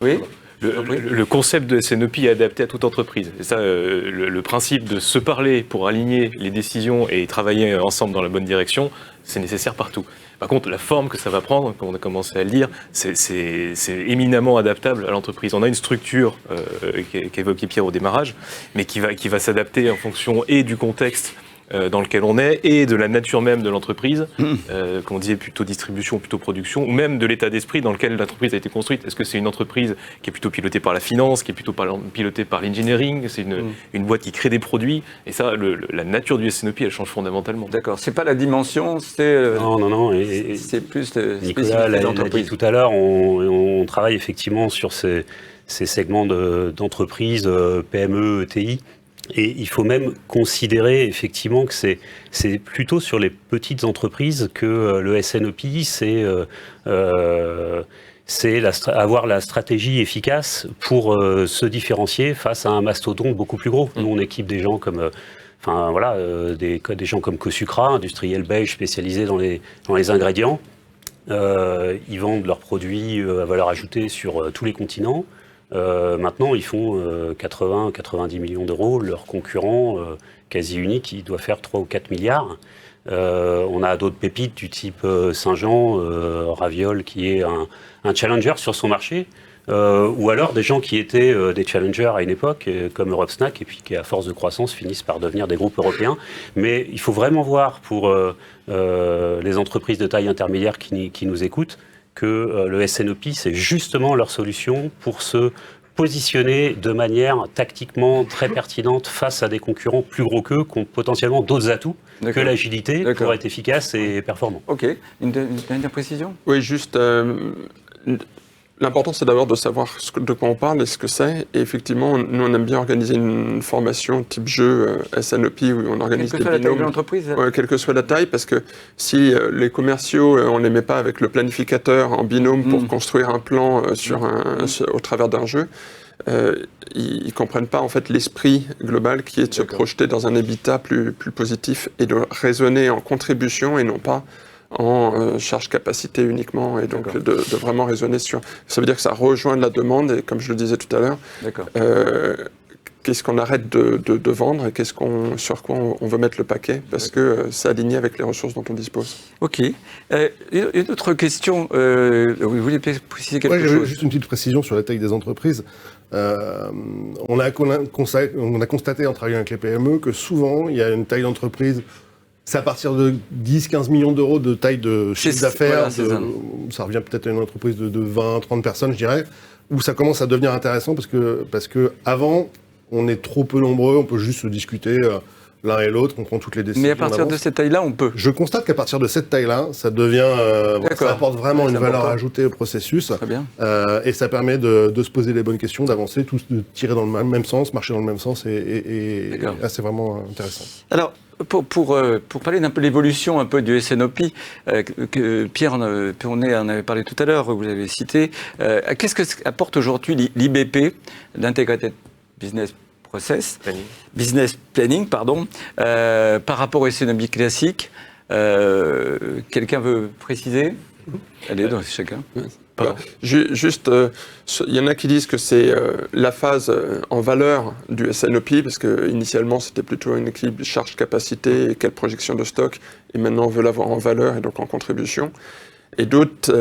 S1: Oui.
S2: Le concept de SNOP est adapté à toute entreprise. Et ça, le principe de se parler pour aligner les décisions et travailler ensemble dans la bonne direction, c'est nécessaire partout. Par contre, la forme que ça va prendre, comme on a commencé à le dire, c'est éminemment adaptable à l'entreprise. On a une structure qu'évoquait Pierre au démarrage, mais qui va s'adapter en fonction et du contexte dans lequel on est et de la nature même de l'entreprise, qu'on disait plutôt distribution, plutôt production, ou même de l'état d'esprit dans lequel l'entreprise a été construite. Est-ce que c'est une entreprise qui est plutôt pilotée par la finance, qui est plutôt pilotée par l'engineering, c'est une boîte qui crée des produits, et ça, la nature du SNOP, elle change fondamentalement.
S1: D'accord, c'est pas la dimension, c'est...
S4: Non.
S1: C'est plus de
S4: Nicolas l'a dit tout à l'heure, on travaille effectivement sur ces segments d'entreprises, PME, ETI. Et il faut même considérer effectivement que c'est plutôt sur les petites entreprises que le SNOP, c'est avoir la stratégie efficace pour se différencier face à un mastodonte beaucoup plus gros. Nous, on équipe des gens comme... des gens comme Cosucra, industriel belge spécialisé dans les ingrédients. Ils vendent leurs produits à valeur ajoutée sur tous les continents. Maintenant, ils font 80-90 millions d'euros. Leur concurrent quasi unique, il doit faire 3 ou 4 milliards. On a d'autres pépites du type Saint-Jean, Raviol, qui est un challenger sur son marché. Ou alors des gens qui étaient des challengers à une époque, comme Europe Snack, et puis qui, à force de croissance, finissent par devenir des groupes européens. Mais il faut vraiment voir pour les entreprises de taille intermédiaire qui nous écoutent, que le SNOP, c'est justement leur solution pour se positionner de manière tactiquement très pertinente face à des concurrents plus gros qu'eux, qui ont potentiellement d'autres atouts que l'agilité pour être efficace et performant.
S1: Ok. Une dernière précision ?
S3: Oui, juste... L'important, c'est d'abord de savoir de quoi on parle et ce que c'est. Et effectivement, nous, on aime bien organiser une formation type jeu SNOP où on organise des binômes. Quelle que soit la taille de
S1: l'entreprise.
S3: Quelle que soit la taille, parce que si les commerciaux, on les met pas avec le planificateur en binôme pour construire un plan au travers d'un jeu, ils comprennent pas en fait l'esprit global qui est de se projeter dans un habitat plus positif et de raisonner en contribution et non pas en charge capacité uniquement, et donc de vraiment raisonner sur... Ça veut dire que ça rejoint la demande, et comme je le disais tout à l'heure, qu'est-ce qu'on arrête de vendre et sur quoi on veut mettre le paquet, parce que c'est aligné avec les ressources dont on dispose.
S1: Ok. Une autre question, vous vouliez préciser quelque chose ?
S5: Juste une petite précision sur la taille des entreprises. On a constaté en travaillant avec les PME que souvent, il y a une taille d'entreprise... C'est à partir de 10-15 millions d'euros de taille de chiffre d'affaires, ça revient peut-être à une entreprise de 20-30 personnes, je dirais, où ça commence à devenir intéressant parce que avant, on est trop peu nombreux, on peut juste se discuter l'un et l'autre, on prend toutes les décisions.
S1: Mais à partir de cette taille-là, on peut.
S5: Je constate qu'à partir de cette taille-là, ça devient, ça apporte vraiment une valeur ajoutée au processus.
S1: Très bien.
S5: Et ça permet de se poser les bonnes questions, d'avancer, tous de tirer dans le même sens, marcher dans le même sens, et c'est vraiment intéressant.
S1: Alors, pour parler d'un peu de l'évolution un peu du SNOP, que Pierre Péronnet en avait parlé tout à l'heure, vous l'avez cité, qu'est-ce que apporte aujourd'hui l'IBP, l'Integrated Business Process, Business Planning, pardon, par rapport au SNOP classique? Quelqu'un veut préciser? Allez, chacun.
S3: Juste, il y en a qui disent que c'est la phase en valeur du SNOP, parce qu'initialement c'était plutôt un équilibre charge-capacité et quelle projection de stock, et maintenant on veut l'avoir en valeur et donc en contribution. Et d'autres,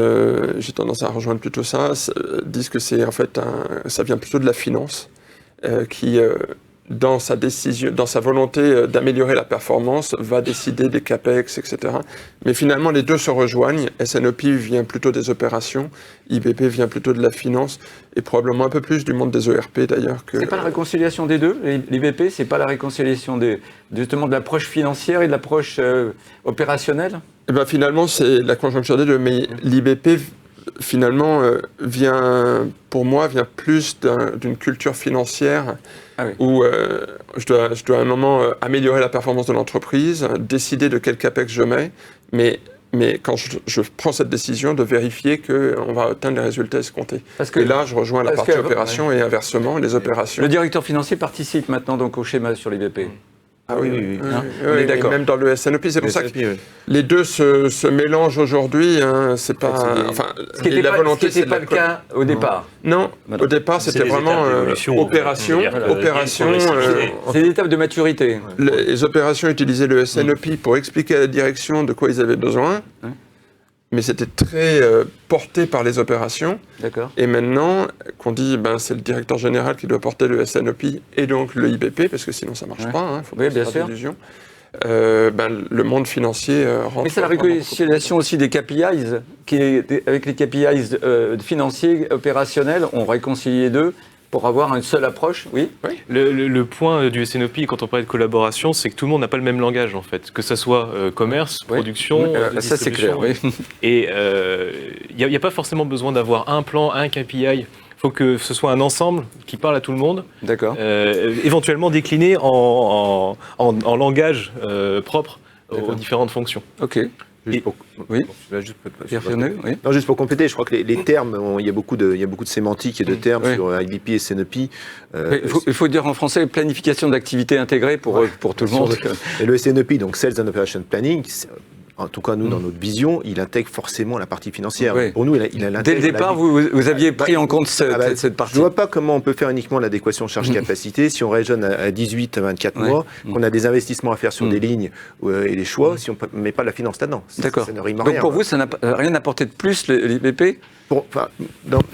S3: j'ai tendance à rejoindre plutôt ça, disent que c'est en fait ça vient plutôt de la finance, qui dans sa décision, dans sa volonté d'améliorer la performance, va décider des capex, etc. Mais finalement, les deux se rejoignent. SNOP vient plutôt des opérations, IBP vient plutôt de la finance, et probablement un peu plus du monde des ERP d'ailleurs.
S1: C'est pas la réconciliation des deux, l'IBP, c'est pas la réconciliation justement de l'approche financière et de l'approche opérationnelle?
S3: Et ben finalement, c'est la conjoncture des deux, mais l'IBP finalement vient plus d'une culture financière où je dois à un moment améliorer la performance de l'entreprise, décider de quel capex je mets, mais quand je prends cette décision de vérifier qu'on va atteindre les résultats escomptés. Et là, je rejoins la partie opération et inversement, les opérations.
S1: Le directeur financier participe maintenant donc au schéma sur l'IBP.
S3: Ah oui.
S1: On est d'accord.
S3: Même dans le SNOP, c'est pour ça que les deux se mélangent aujourd'hui. C'est pas.
S1: Ce qui n'était pas le cas au départ.
S3: Non, au départ, c'était vraiment opération.
S1: C'est l'étape de maturité.
S3: Les opérations utilisaient le SNOP pour expliquer à la direction de quoi ils avaient besoin. Mais c'était très porté par les opérations.
S1: D'accord.
S3: Et maintenant, qu'on dit, c'est le directeur général qui doit porter le SNOP et donc le IBP, parce que sinon ça ne marche pas, faut pas faire d'illusion. le monde financier rentre.
S1: Mais c'est la réconciliation aussi des KPIs, avec les KPIs financiers, opérationnels, on réconcilie les deux pour avoir une seule approche, oui.
S2: Le point du SNOP, quand on parle de collaboration, c'est que tout le monde n'a pas le même langage, en fait. Que ça soit commerce, production,
S1: ça c'est clair, oui.
S2: Et il n'y a pas forcément besoin d'avoir un plan, un KPI. Il faut que ce soit un ensemble qui parle à tout le monde.
S1: D'accord.
S2: Éventuellement décliné en langage propre aux différentes fonctions.
S1: Ok.
S6: Juste pour...
S1: Oui.
S6: Oui. Non, juste pour compléter, je crois que les termes, il y a beaucoup de sémantique et de termes sur IBP et SNOP.
S1: Il faut dire en français planification d'activité intégrée pour tout le monde.
S6: Et le SNOP, donc Sales and Operation Planning, en tout cas nous dans notre vision, il intègre forcément la partie financière.
S1: Oui.
S6: Pour nous, il intègre.
S1: Dès le départ, vous aviez pris en compte cette partie.
S6: Je ne vois pas comment on peut faire uniquement l'adéquation charge-capacité si on raisonne à 18 à 24 mois, qu'on a des investissements à faire sur des lignes et des choix, si on ne met pas la finance là-dedans.
S1: D'accord.
S6: Ça ne rime à
S1: Donc
S6: rien.
S1: pour vous, ça n'a rien apporté de plus, l'IBP?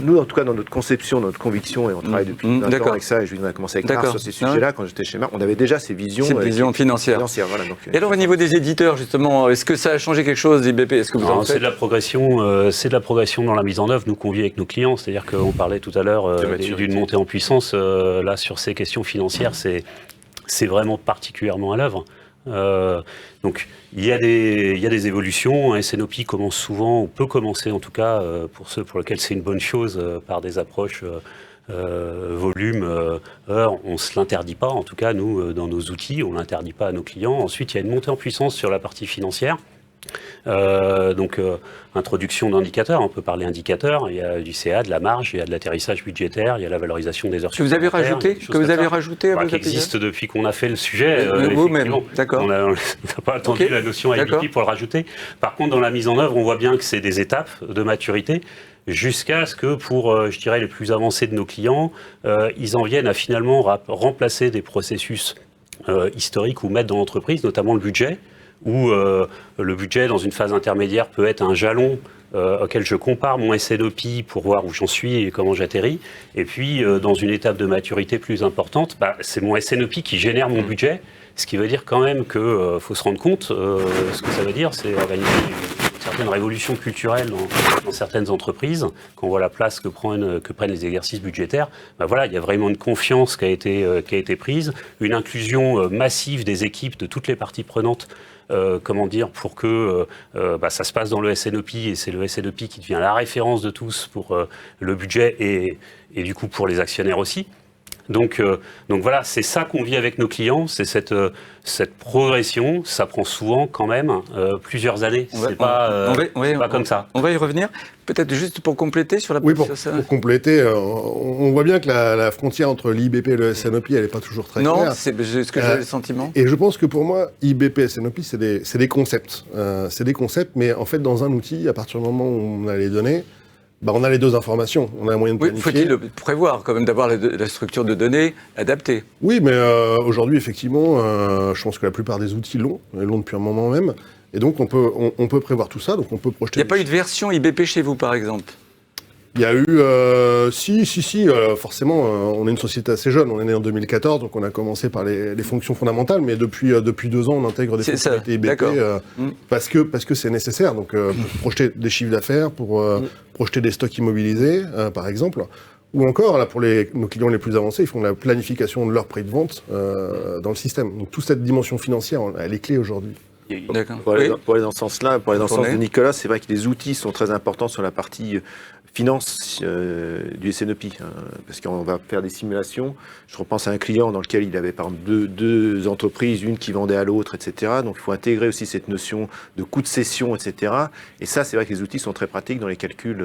S6: Nous, en tout cas, dans notre conception, notre conviction, et on travaille depuis 20 ans avec ça, et on a commencé avec Marc sur ces sujets-là, quand j'étais chez Marc, on avait déjà ces visions.
S1: Ces visions financières.
S6: Voilà, donc,
S1: et alors, au niveau des éditeurs, justement, est-ce que ça a changé quelque chose, l'IBP? Est-ce que vous en faites?
S4: C'est de la progression dans la mise en œuvre, nous, qu'on vit avec nos clients. C'est-à-dire qu'on parlait tout à l'heure d'une montée en puissance. Là, sur ces questions financières, c'est vraiment particulièrement à l'œuvre. Donc il y a des évolutions. Un SNOP commence souvent, ou peut commencer en tout cas, pour ceux pour lesquels c'est une bonne chose, par des approches volume, heure. On ne se l'interdit pas, en tout cas nous, dans nos outils, on ne l'interdit pas à nos clients. Ensuite, il y a une montée en puissance sur la partie financière. Introduction d'indicateurs, on peut parler indicateurs, il y a du CA, de la marge, il y a de l'atterrissage budgétaire, il y a la valorisation des heures supplémentaires.
S1: Que vous avez rajouté à vos
S4: qui existe depuis qu'on a fait le sujet.
S1: Vous-même, d'accord.
S4: On n'a pas attendu la notion IBP pour le rajouter. Par contre, dans la mise en œuvre, on voit bien que c'est des étapes de maturité jusqu'à ce que pour, je dirais, les plus avancés de nos clients, ils en viennent à finalement remplacer des processus historiques ou mettre dans l'entreprise, notamment le budget, où le budget, dans une phase intermédiaire, peut être un jalon auquel je compare mon SNOP pour voir où j'en suis et comment j'atterris. Et puis, dans une étape de maturité plus importante, c'est mon SNOP qui génère mon budget, ce qui veut dire quand même qu'il faut se rendre compte, ce que ça veut dire, c'est organiser une certaine révolution culturelle dans certaines entreprises, quand on voit la place que prennent les exercices budgétaires. Voilà, il y a vraiment une confiance qui a été prise, une inclusion massive des équipes, de toutes les parties prenantes, pour que ça se passe dans le SNOP, et c'est le SNOP qui devient la référence de tous pour le budget et du coup pour les actionnaires aussi. Donc voilà, c'est ça qu'on vit avec nos clients, c'est cette progression. Ça prend souvent quand même plusieurs années. C'est pas comme ça.
S1: On va y revenir. Peut-être juste pour compléter sur la
S5: pour compléter, on voit bien que la frontière entre l'IBP et le SNOP, elle n'est pas toujours très claire.
S1: Non, c'est ce que j'ai le sentiment.
S5: Et je pense que pour moi, IBP et SNOP, c'est des concepts. C'est des concepts, mais en fait, dans un outil, à partir du moment où on a les données, on a les deux informations, on a un moyen de planifier.
S1: Faut-il prévoir quand même d'avoir la structure de données adaptée?
S5: Oui, mais aujourd'hui, effectivement, je pense que la plupart des outils l'ont depuis un moment même. Et donc, on peut prévoir tout ça, donc on peut projeter...
S1: Il n'y a pas eu de version IBP chez vous, par exemple?
S5: Il y a eu... forcément, on est une société assez jeune, on est né en 2014, donc on a commencé par les fonctions fondamentales, mais depuis 2 ans, on intègre des fonctionnalités IBP parce que c'est nécessaire, donc pour projeter des chiffres d'affaires, pour projeter des stocks immobilisés, par exemple, ou encore, là, pour nos clients les plus avancés, ils font la planification de leur prix de vente dans le système. Donc toute cette dimension financière, elle est clé aujourd'hui.
S6: Pour aller dans ce sens-là, pour aller dans le sens de Nicolas, c'est vrai que les outils sont très importants sur la partie finance du SNOP, parce qu'on va faire des simulations. Je repense à un client dans lequel il avait par exemple deux entreprises, une qui vendait à l'autre, etc. Donc il faut intégrer aussi cette notion de coût de cession, etc. Et ça, c'est vrai que les outils sont très pratiques dans les calculs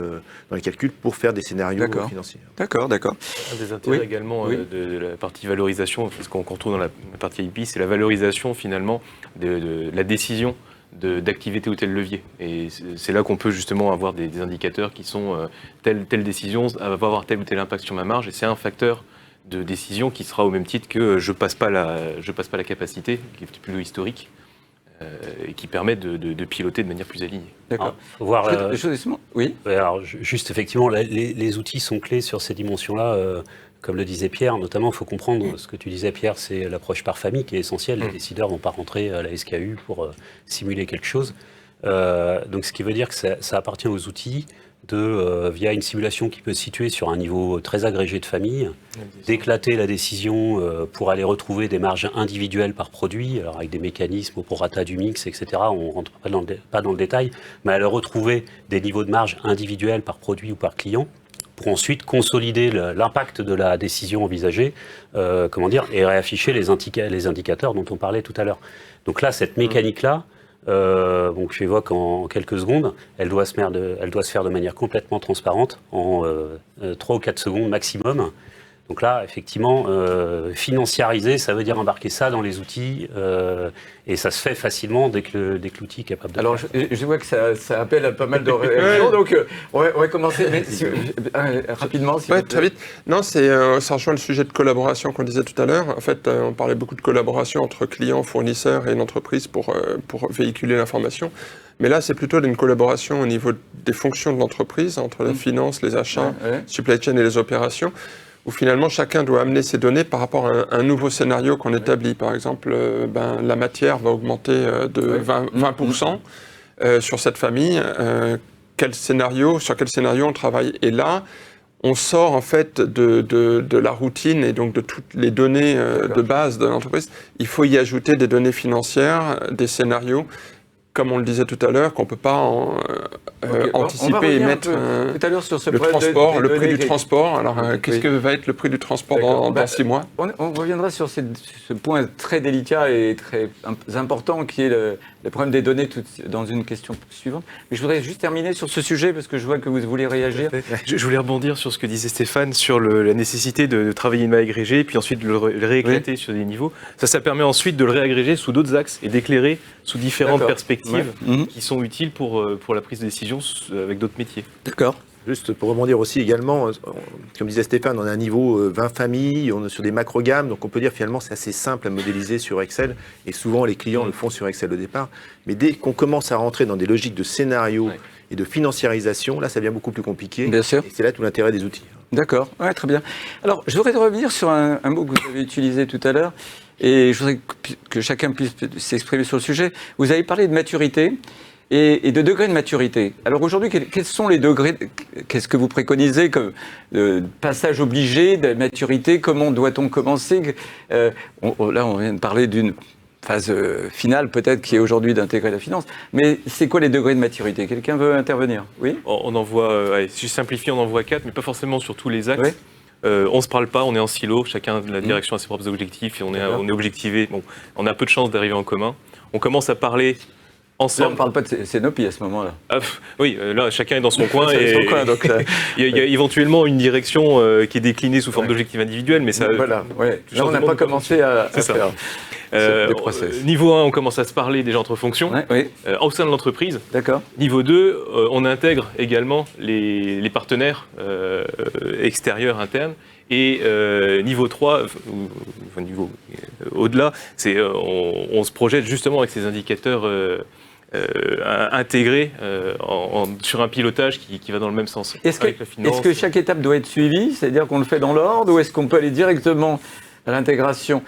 S6: pour faire des scénarios financiers.
S1: D'accord.
S2: Un des intérêts également de la partie valorisation, parce qu'on retrouve dans la partie IP, c'est la valorisation finalement de la décision d'activer tel ou tel levier. Et c'est là qu'on peut justement avoir des indicateurs qui sont telle décision va avoir tel ou tel impact sur ma marge, et c'est un facteur de décision qui sera au même titre que je passe pas la capacité, qui est plutôt historique, et qui permet de piloter de manière plus alignée.
S1: D'accord.
S4: Oui. Alors juste effectivement, les outils sont clés sur ces dimensions-là. comme le disait Pierre, notamment, il faut comprendre ce que tu disais, Pierre, c'est l'approche par famille qui est essentielle. Les décideurs ne vont pas rentrer à la SKU pour simuler quelque chose. Donc, ce qui veut dire que ça appartient aux outils via une simulation qui peut se situer sur un niveau très agrégé de famille, d'éclater la décision pour aller retrouver des marges individuelles par produit, alors avec des mécanismes au prorata du mix, etc. On ne rentre pas dans le détail, mais aller retrouver des niveaux de marge individuels par produit ou par client, pour ensuite consolider l'impact de la décision envisagée, et réafficher les indicateurs dont on parlait tout à l'heure. Donc là, cette mécanique-là, j'évoque en quelques secondes, elle doit se faire de manière complètement transparente, en 3 ou 4 secondes maximum. Donc là, effectivement, financiariser, ça veut dire embarquer ça dans les outils, et ça se fait facilement dès que l'outil est capable de
S1: Alors, je vois que ça appelle à pas mal de réactions, donc on va commencer rapidement. Si
S3: très vite. Non, ça rejoint le sujet de collaboration qu'on disait tout à l'heure. En fait, on parlait beaucoup de collaboration entre clients, fournisseurs et une entreprise pour véhiculer l'information. Mais là, c'est plutôt une collaboration au niveau des fonctions de l'entreprise, entre la finance, les achats, supply chain et les opérations, où finalement chacun doit amener ses données par rapport à un nouveau scénario qu'on établit. Par exemple, la matière va augmenter de 20% sur cette famille. Sur quel scénario on travaille? Et là, on sort en fait de la routine et donc de toutes les données de base de l'entreprise. Il faut y ajouter des données financières, des scénarios, comme on le disait tout à l'heure, qu'on ne peut pas anticiper et mettre
S1: tout à l'heure sur ce
S3: le transport, le prix du transport. Alors, qu'est-ce que va être le prix du transport dans 6 mois?
S1: On reviendra sur ce point très délicat et très important qui est le problème des données dans une question suivante. Mais je voudrais juste terminer sur ce sujet parce que je vois que vous voulez réagir.
S2: Je voulais rebondir sur ce que disait Stéphane sur la nécessité de travailler une maille agrégée puis ensuite de le rééclater sur des niveaux. Ça permet ensuite de le réagréger sous d'autres axes et d'éclairer sous différentes perspectives qui sont utiles pour la prise de décision avec d'autres métiers.
S1: D'accord.
S6: Juste pour rebondir aussi également, comme disait Stéphane, on a un niveau 20 familles, on est sur des macro-gammes, donc on peut dire finalement c'est assez simple à modéliser sur Excel, et souvent les clients le font sur Excel au départ, mais dès qu'on commence à rentrer dans des logiques de scénario et de financiarisation, là ça devient beaucoup plus compliqué,
S1: bien sûr.
S6: Et c'est là tout l'intérêt des outils.
S1: D'accord, très bien. Alors je voudrais revenir sur un mot que vous avez utilisé tout à l'heure, et je voudrais que chacun puisse s'exprimer sur le sujet. Vous avez parlé de maturité et de degré de maturité. Alors aujourd'hui, quels sont les degrés, qu'est-ce que vous préconisez comme passage obligé de maturité? Comment doit-on commencer? Là, on vient de parler d'une phase finale peut-être qui est aujourd'hui d'intégrer la finance. Mais c'est quoi les degrés de maturité? Quelqu'un veut intervenir? Oui.
S2: On en voit, si je simplifie, on en voit 4, mais pas forcément sur tous les axes. On ne se parle pas, on est en silo, chacun de la direction a ses propres objectifs et on est objectivé. Bon, on a peu de chances d'arriver en commun. On commence à parler ensemble.
S1: Là, on ne parle pas de Cénopi à ce moment-là.
S2: Oui, là, chacun est dans son coin.
S1: Donc,
S2: il y a éventuellement une direction qui est déclinée sous forme d'objectifs individuels, mais ça...
S1: Voilà, là, on n'a pas commencé à faire des process.
S2: Niveau 1, on commence à se parler déjà entre fonctions, au sein de l'entreprise.
S1: D'accord.
S2: Niveau 2, on intègre également les partenaires extérieurs, internes. Et niveau 3, niveau au-delà, on se projette justement avec ces indicateurs intégrés sur un pilotage qui va dans le même sens.
S1: Est-ce que chaque étape doit être suivie? C'est-à-dire qu'on le fait dans l'ordre ou est-ce qu'on peut aller directement à l'intégration?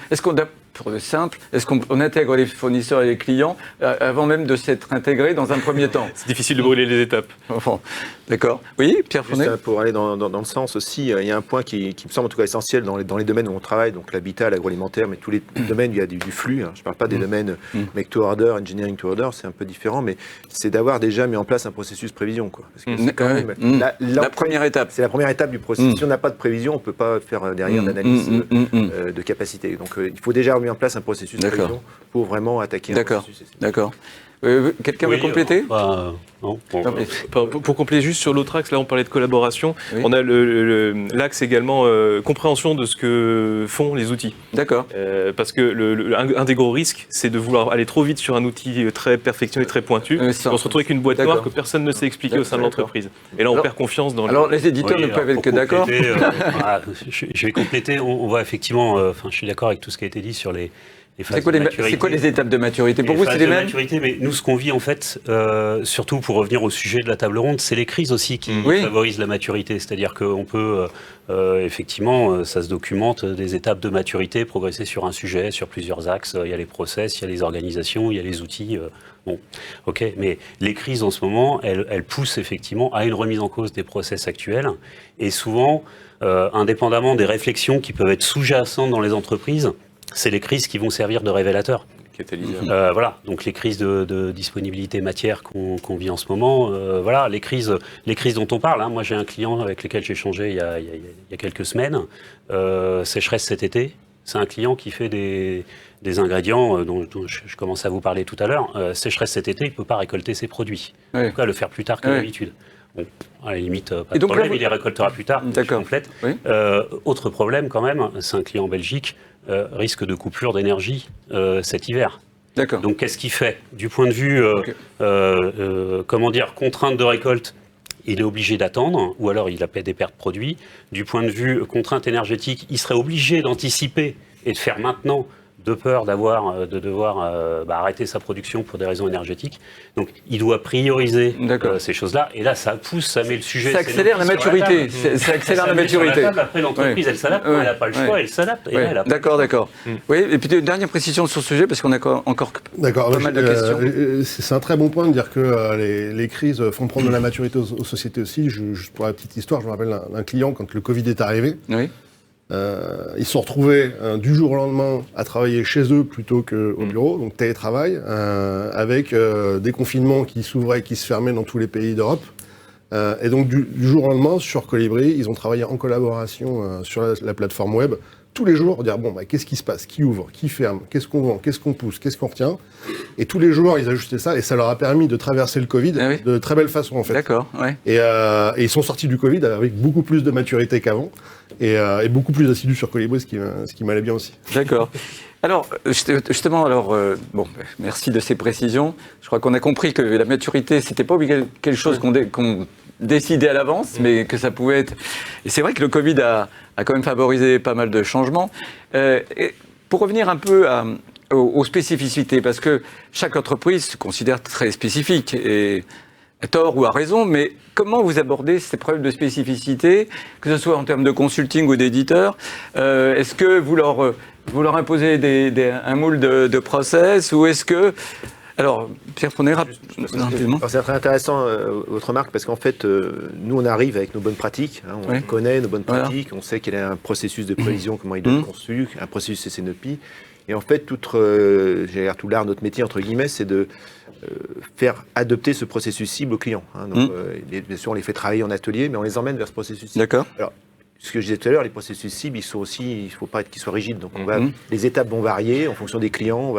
S1: Pour le simple, est-ce qu'on intègre les fournisseurs et les clients avant même de s'être intégrés dans un premier temps?
S2: C'est difficile de brûler les étapes.
S1: Bon, d'accord. Oui, Pierre Fournet.
S6: Pour aller dans le sens aussi, il y a un point qui me semble en tout cas essentiel dans les domaines où on travaille, donc l'habitat, l'agroalimentaire, mais tous les domaines où il y a du flux. Je ne parle pas des domaines make to order, engineering to order, c'est un peu différent, mais c'est d'avoir déjà mis en place un processus prévision. Parce que c'est quand même
S1: la première étape.
S6: C'est la première étape du processus. Si on n'a pas de prévision, on ne peut pas faire derrière d'analyse de capacité. Donc il faut déjà mis en place un processus de prévision pour vraiment attaquer un processus.
S1: D'accord. Quelqu'un veut compléter?
S4: Non.
S2: Pour compléter juste sur l'autre axe, là on parlait de collaboration, on a l'axe également compréhension de ce que font les outils.
S1: D'accord.
S2: Parce que un des gros risques, c'est de vouloir aller trop vite sur un outil très perfectionné, très pointu, on se retrouve avec une boîte noire que personne ne sait expliquer au sein de l'entreprise. Et là on perd confiance dans
S1: Alors les éditeurs ne peuvent être que d'accord.
S4: Je vais compléter, on va effectivement, je suis d'accord avec tout ce qui a été dit sur les phases
S1: C'est
S4: de maturité.
S1: quoi les étapes de maturité? Pour vous, c'est les mêmes?
S4: Maturité, mais nous, ce qu'on vit en fait, surtout pour revenir au sujet de la table ronde, c'est les crises aussi qui favorisent la maturité. C'est-à-dire qu'on peut, effectivement, ça se documente, des étapes de maturité, progresser sur un sujet, sur plusieurs axes. Il y a les process, il y a les organisations, il y a les outils. Bon, ok, mais les crises en ce moment, elles poussent effectivement à une remise en cause des process actuels. Et souvent, indépendamment des réflexions qui peuvent être sous-jacentes dans les entreprises, c'est les crises qui vont servir de révélateurs. Voilà, donc les crises de disponibilité matière qu'on vit en ce moment, voilà, les crises dont on parle. Hein. Moi, j'ai un client avec lequel j'ai échangé il y a quelques semaines, sécheresse cet été. C'est un client qui fait des ingrédients dont je commence à vous parler tout à l'heure. Sécheresse cet été, il ne peut pas récolter ses produits. En tout cas, le faire plus tard que d'habitude. Bon, à la limite, pas de problème, il les récoltera plus tard.
S1: D'accord.
S4: Oui. Autre problème quand même, c'est un client en Belgique, risque de coupure d'énergie cet hiver.
S1: D'accord.
S4: Donc qu'est-ce qu'il fait? Du point de vue, contrainte de récolte, il est obligé d'attendre, ou alors il a des pertes de produits. Du point de vue contrainte énergétique, il serait obligé d'anticiper et de faire maintenant, de peur de devoir arrêter sa production pour des raisons énergétiques. Donc, il doit prioriser ces choses-là. Et là, ça met le sujet...
S1: Ça accélère la maturité. Ça accélère la maturité.
S4: Après, l'entreprise, elle s'adapte. Elle n'a pas le choix, elle s'adapte.
S1: D'accord. Oui, et puis, dernière précision sur ce sujet, parce qu'on a encore pas mal de questions.
S5: C'est un très bon point de dire que les crises font prendre de la maturité aux sociétés aussi. Juste pour la petite histoire, je me rappelle d'un client, quand le Covid est arrivé, ils se sont retrouvés du jour au lendemain à travailler chez eux plutôt qu'au bureau, donc télétravail, avec des confinements qui s'ouvraient et qui se fermaient dans tous les pays d'Europe. Et donc du jour au lendemain, sur Colibri, ils ont travaillé en collaboration sur la plateforme web, tous les jours, dire qu'est-ce qui se passe, qui ouvre, qui ferme, qu'est-ce qu'on vend, qu'est-ce qu'on pousse, qu'est-ce qu'on retient. Et tous les jours, ils ajustaient ça et ça leur a permis de traverser le Covid de très belle façon en fait.
S1: D'accord, ouais.
S5: Et ils sont sortis du Covid avec beaucoup plus de maturité qu'avant et beaucoup plus assidus sur Colibri, ce qui m'allait bien aussi.
S1: D'accord. Alors, justement, merci de ces précisions. Je crois qu'on a compris que la maturité, c'était pas quelque chose qu'on décidait à l'avance, mais que ça pouvait être... Et c'est vrai que le Covid a quand même favorisé pas mal de changements. Et pour revenir un peu aux spécificités, parce que chaque entreprise se considère très spécifique, et à tort ou à raison, mais comment vous abordez ces problèmes de spécificité, que ce soit en termes de consulting ou d'éditeur? Est-ce que vous leur imposez un moule de process, ou est-ce que... Alors, Pierre, prenez rapidement.
S6: C'est très intéressant votre remarque, parce qu'en fait, nous, on arrive avec nos bonnes pratiques, on connaît nos bonnes pratiques, on sait qu'il y a un processus de prévision, comment il doit être conçu, un processus SNOP. Et en fait, tout l'art, notre métier, entre guillemets, c'est de faire adopter ce processus cible aux clients. Donc, bien sûr, on les fait travailler en atelier, mais on les emmène vers ce processus cible.
S1: D'accord.
S6: Alors, ce que je disais tout à l'heure, les processus cibles, il ne faut pas qu'ils soient rigides. Donc, les étapes vont varier en fonction des clients.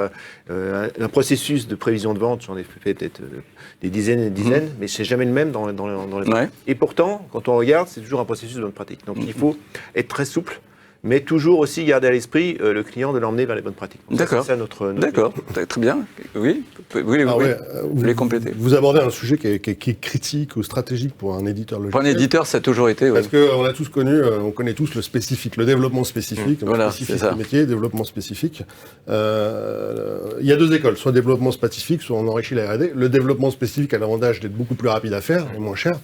S6: Un processus de prévision de vente, j'en ai fait peut-être des dizaines et des dizaines, mais c'est jamais le même dans les...
S1: Ouais.
S6: Et pourtant, quand on regarde, c'est toujours un processus de bonne pratique. Donc, il faut être très souple, mais toujours aussi garder à l'esprit le client de l'emmener vers les bonnes pratiques. Donc,
S1: d'accord.
S6: C'est ça notre
S1: D'accord, très bien. Oui, vous voulez compléter.
S5: Vous abordez un sujet qui est critique ou stratégique pour un éditeur logiciel.
S1: Pour un éditeur, ça a toujours été,
S5: Parce qu'on a tous connu, on connaît tous le spécifique, le développement spécifique, spécifique du métier, développement spécifique. Il y a deux écoles, soit développement spécifique, soit on enrichit la R&D. Le développement spécifique a l'avantage d'être beaucoup plus rapide à faire et moins cher.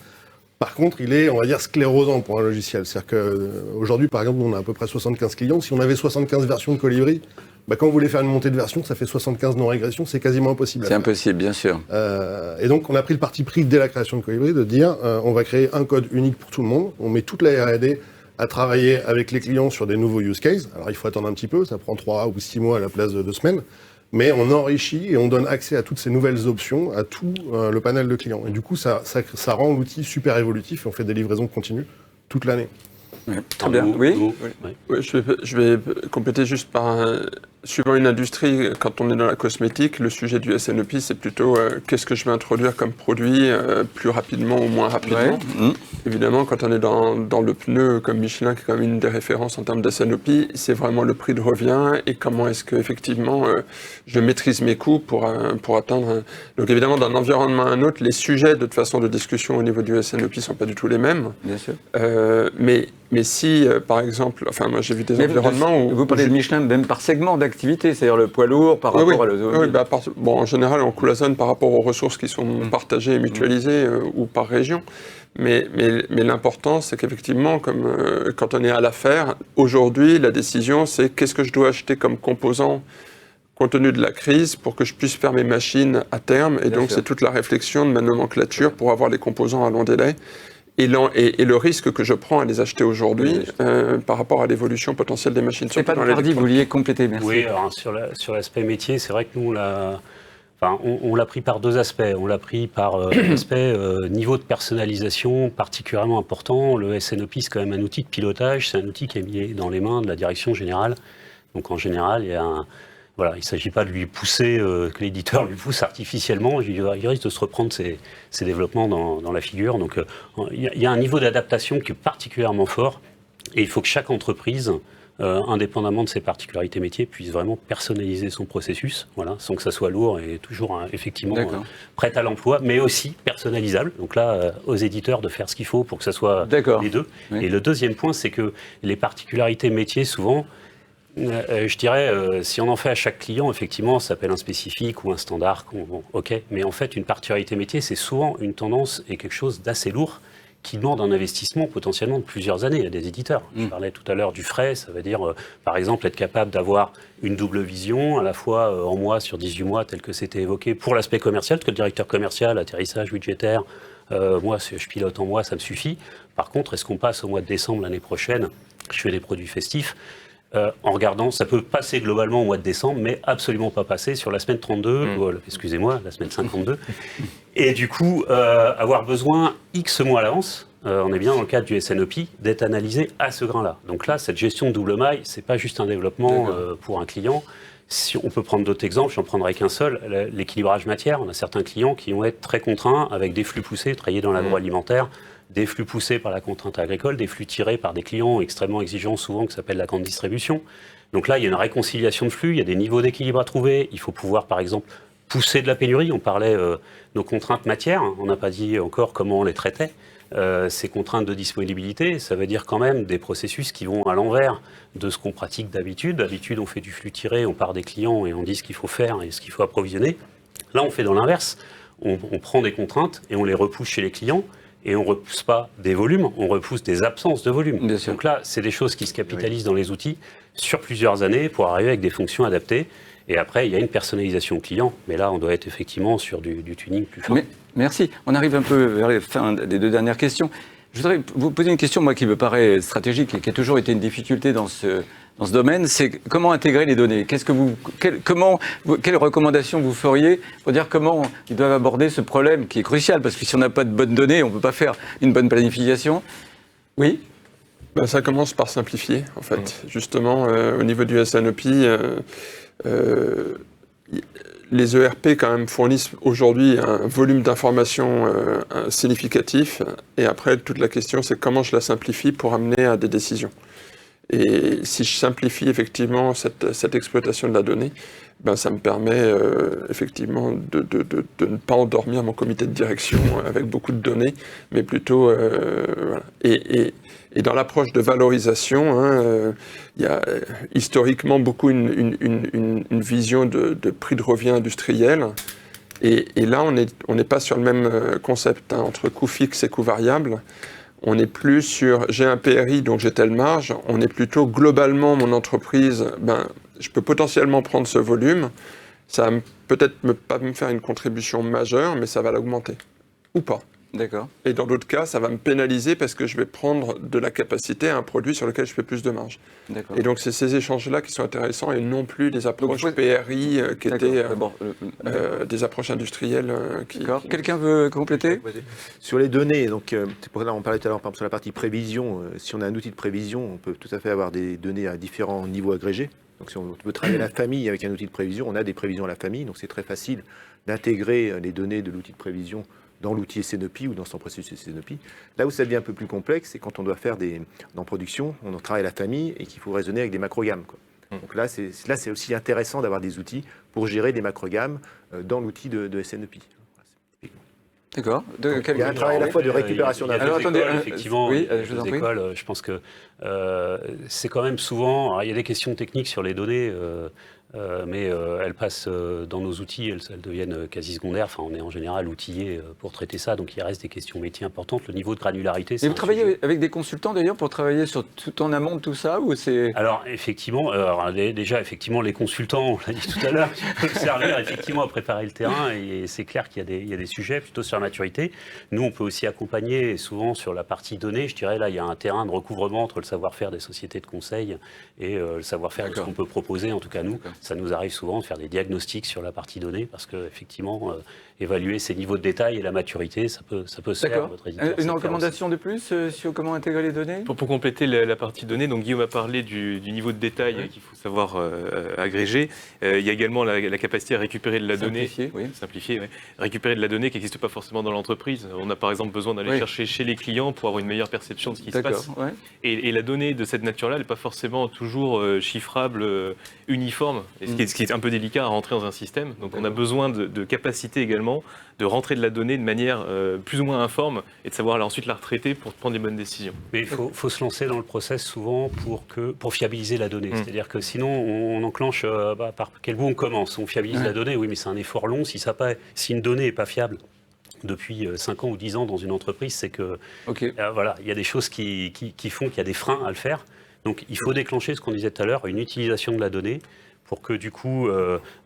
S5: Par contre, il est, on va dire, sclérosant pour un logiciel. C'est-à-dire qu'aujourd'hui, par exemple, on a à peu près 75 clients. Si on avait 75 versions de Colibri, quand vous voulez faire une montée de version, ça fait 75 non-régressions, c'est quasiment impossible.
S1: C'est impossible, bien sûr.
S5: Et donc, on a pris le parti pris dès la création de Colibri de dire, on va créer un code unique pour tout le monde. On met toute la R&D à travailler avec les clients sur des nouveaux use cases. Alors, il faut attendre un petit peu, ça prend 3 ou 6 mois à la place de 2 semaines. Mais on enrichit et on donne accès à toutes ces nouvelles options, à tout le panel de clients. Et du coup, ça rend l'outil super évolutif et on fait des livraisons continues toute l'année.
S1: Ouais, très bien. Oui.
S3: Je vais compléter juste par suivant une industrie, quand on est dans la cosmétique, le sujet du SNOP, c'est plutôt qu'est-ce que je vais introduire comme produit plus rapidement ou moins rapidement. Ouais. Évidemment, quand on est dans le pneu, comme Michelin, qui est quand même une des références en termes de SNOP, c'est vraiment le prix de revient et comment est-ce qu'effectivement je maîtrise mes coûts pour atteindre... Donc évidemment, d'un environnement à un autre, les sujets de toute façon de discussion au niveau du SNOP ne sont pas du tout les mêmes.
S1: Bien sûr.
S3: Mais si, par exemple, moi j'ai vu des environnements où...
S1: Vous parlez de Michelin même par segment d'activité. activité, c'est-à-dire le poids lourd par rapport à l'automobile.
S3: En général, on cloisonne par rapport aux ressources qui sont partagées et mutualisées ou par région. Mais l'important, c'est qu'effectivement, quand on est à l'affaire, aujourd'hui, la décision, c'est qu'est-ce que je dois acheter comme composant compte tenu de la crise pour que je puisse faire mes machines à terme. Et donc, c'est toute la réflexion de ma nomenclature pour avoir les composants à long délai. Et le risque que je prends à les acheter aujourd'hui par rapport à l'évolution potentielle des machines.
S1: C'est pas Hardy, vous vouliez compléter, merci.
S4: Oui, alors sur l'aspect métier, c'est vrai que nous, on l'a pris par deux aspects. On l'a pris par l'aspect niveau de personnalisation particulièrement important. Le SNOP, c'est quand même un outil de pilotage, c'est un outil qui est mis dans les mains de la direction générale. Donc en général, il ne s'agit pas de lui pousser, que l'éditeur lui pousse artificiellement. Il risque de se reprendre ses développements dans la figure. Donc il y a un niveau d'adaptation qui est particulièrement fort. Et il faut que chaque entreprise, indépendamment de ses particularités métiers, puisse vraiment personnaliser son processus, sans que ça soit lourd et toujours effectivement prêt à l'emploi, mais aussi personnalisable. Donc là, aux éditeurs de faire ce qu'il faut pour que ça soit les deux. Oui. Et le deuxième point, c'est que les particularités métiers, souvent, je dirais, si on en fait à chaque client, effectivement, ça s'appelle un spécifique ou un standard. OK, mais en fait, une particularité métier, c'est souvent une tendance et quelque chose d'assez lourd qui demande un investissement potentiellement de plusieurs années à des éditeurs. Je parlais tout à l'heure du frais, ça veut dire, par exemple, être capable d'avoir une double vision, à la fois en mois sur 18 mois, tel que c'était évoqué, pour l'aspect commercial, parce que le directeur commercial, atterrissage budgétaire, moi, si je pilote en mois, ça me suffit. Par contre, est-ce qu'on passe au mois de décembre l'année prochaine, je fais des produits festifs, en regardant, ça peut passer globalement au mois de décembre, mais absolument pas passer sur la semaine 32, excusez-moi, la semaine 52. Et du coup, avoir besoin X mois à l'avance, on est bien dans le cadre du SNOP, d'être analysé à ce grain-là. Donc là, cette gestion de double maille, c'est pas juste un développement pour un client. Si on peut prendre d'autres exemples, j'en prendrai qu'un seul, l'équilibrage matière. On a certains clients qui vont être très contraints avec des flux poussés, travailler dans l'agroalimentaire, des flux poussés par la contrainte agricole, des flux tirés par des clients extrêmement exigeants, souvent, qui s'appellent la grande distribution. Donc là, il y a une réconciliation de flux, il y a des niveaux d'équilibre à trouver. Il faut pouvoir, par exemple, pousser de la pénurie. On parlait nos contraintes matières, on n'a pas dit encore comment on les traitait. Ces contraintes de disponibilité, ça veut dire quand même des processus qui vont à l'envers de ce qu'on pratique d'habitude. D'habitude, on fait du flux tiré, on part des clients et on dit ce qu'il faut faire et ce qu'il faut approvisionner. Là, on fait dans l'inverse. On prend des contraintes et on les repousse chez les clients. Et on ne repousse pas des volumes, on repousse des absences de volume. Donc là, c'est des choses qui se capitalisent dans les outils sur plusieurs années pour arriver avec des fonctions adaptées. Et après, il y a une personnalisation client. Mais là, on doit être effectivement sur du tuning plus fin.
S1: Merci. On arrive un peu vers la fin des deux dernières questions. Je voudrais vous poser une question, moi, qui me paraît stratégique et qui a toujours été une difficulté dans ce domaine, c'est comment intégrer les données. Quelles recommandations vous feriez pour dire comment ils doivent aborder ce problème qui est crucial, parce que si on n'a pas de bonnes données, on ne peut pas faire une bonne planification. Oui.
S3: Ça commence par simplifier, en fait. Justement, au niveau du SNOP, les ERP quand même fournissent aujourd'hui un volume d'informations significatif. Et après, toute la question, c'est comment je la simplifie pour amener à des décisions. Et si je simplifie effectivement cette exploitation de la donnée, ça me permet effectivement de ne pas endormir mon comité de direction avec beaucoup de données, mais plutôt... voilà. Et dans l'approche de valorisation, il y a historiquement beaucoup une vision de prix de revient industriel. Et là, on n'est pas sur le même concept entre coût fixe et coût variable. On n'est plus sur j'ai un PRI donc j'ai telle marge, on est plutôt globalement mon entreprise, je peux potentiellement prendre ce volume, ça va peut-être pas me faire une contribution majeure, mais ça va l'augmenter, ou pas.
S1: D'accord.
S3: Et dans d'autres cas, ça va me pénaliser parce que je vais prendre de la capacité à un produit sur lequel je fais plus de marge. D'accord. Et donc c'est ces échanges-là qui sont intéressants et non plus les approches PRI qui étaient des approches industrielles.
S1: Quelqu'un veut compléter ?
S6: Sur les données, donc c'est pour ça on parlait tout à l'heure par exemple, sur la partie prévision. Si on a un outil de prévision, on peut tout à fait avoir des données à différents niveaux agrégés. Donc si on veut travailler la famille avec un outil de prévision, on a des prévisions à la famille, donc c'est très facile d'intégrer les données de l'outil de prévision dans l'outil SNOP ou dans son processus SNOP. Là où ça devient un peu plus complexe, c'est quand on doit faire en production, on travaille la famille et qu'il faut raisonner avec des macrogammes. Donc là, c'est aussi intéressant d'avoir des outils pour gérer des macrogammes dans l'outil de SNOP.
S1: D'accord.
S6: Il y a un travail à la fois de récupération
S4: d'infos. Alors attendez, effectivement, je pense que c'est quand même souvent... Alors, il y a des questions techniques sur les données. mais elles passent dans nos outils, elles deviennent quasi secondaires. Enfin, on est en général outillé pour traiter ça, donc il reste des questions métiers importantes. Le niveau de granularité, c'est
S1: Et vous travaillez avec des consultants d'ailleurs pour travailler sur tout en amont de tout ça ou c'est...
S4: Alors effectivement, déjà effectivement les consultants, on l'a dit tout à l'heure, peuvent servir effectivement à préparer le terrain et c'est clair qu'il y a des sujets plutôt sur la maturité. Nous, on peut aussi accompagner souvent sur la partie données. Je dirais là, il y a un terrain de recouvrement entre le savoir-faire des sociétés de conseil et le savoir-faire de ce qu'on peut proposer. En tout cas, nous, ça nous arrive souvent de faire des diagnostics sur la partie données parce que effectivement, évaluer ces niveaux de détail et la maturité, ça peut se faire. Votre éditeur
S1: Une recommandation de plus sur comment intégrer les données?
S2: Pour compléter la partie données, donc Guillaume a parlé du niveau de détail qu'il faut savoir agréger. Il y a également la capacité à récupérer de la donnée. Simplifier, oui. Récupérer de la donnée qui n'existe pas forcément dans l'entreprise. On a par exemple besoin d'aller chercher chez les clients pour avoir une meilleure perception de ce qui se passe.
S1: Ouais.
S2: Et la donnée de cette nature-là, elle n'est pas forcément toujours chiffrable, uniforme, et ce qui est un peu délicat à rentrer dans un système. Donc on a besoin de capacité également de rentrer de la donnée de manière plus ou moins informe et de savoir ensuite la retraiter pour prendre les bonnes décisions.
S4: Mais il faut se lancer dans le process souvent pour fiabiliser la donnée. C'est-à-dire que sinon, on enclenche par quel bout on commence. On fiabilise la donnée, oui, mais c'est un effort long. Si une donnée n'est pas fiable depuis 5 ans ou 10 ans dans une entreprise, c'est que voilà, il y a des choses qui font qu'il y a des freins à le faire. Donc il faut déclencher ce qu'on disait tout à l'heure, une utilisation de la donnée pour que du coup,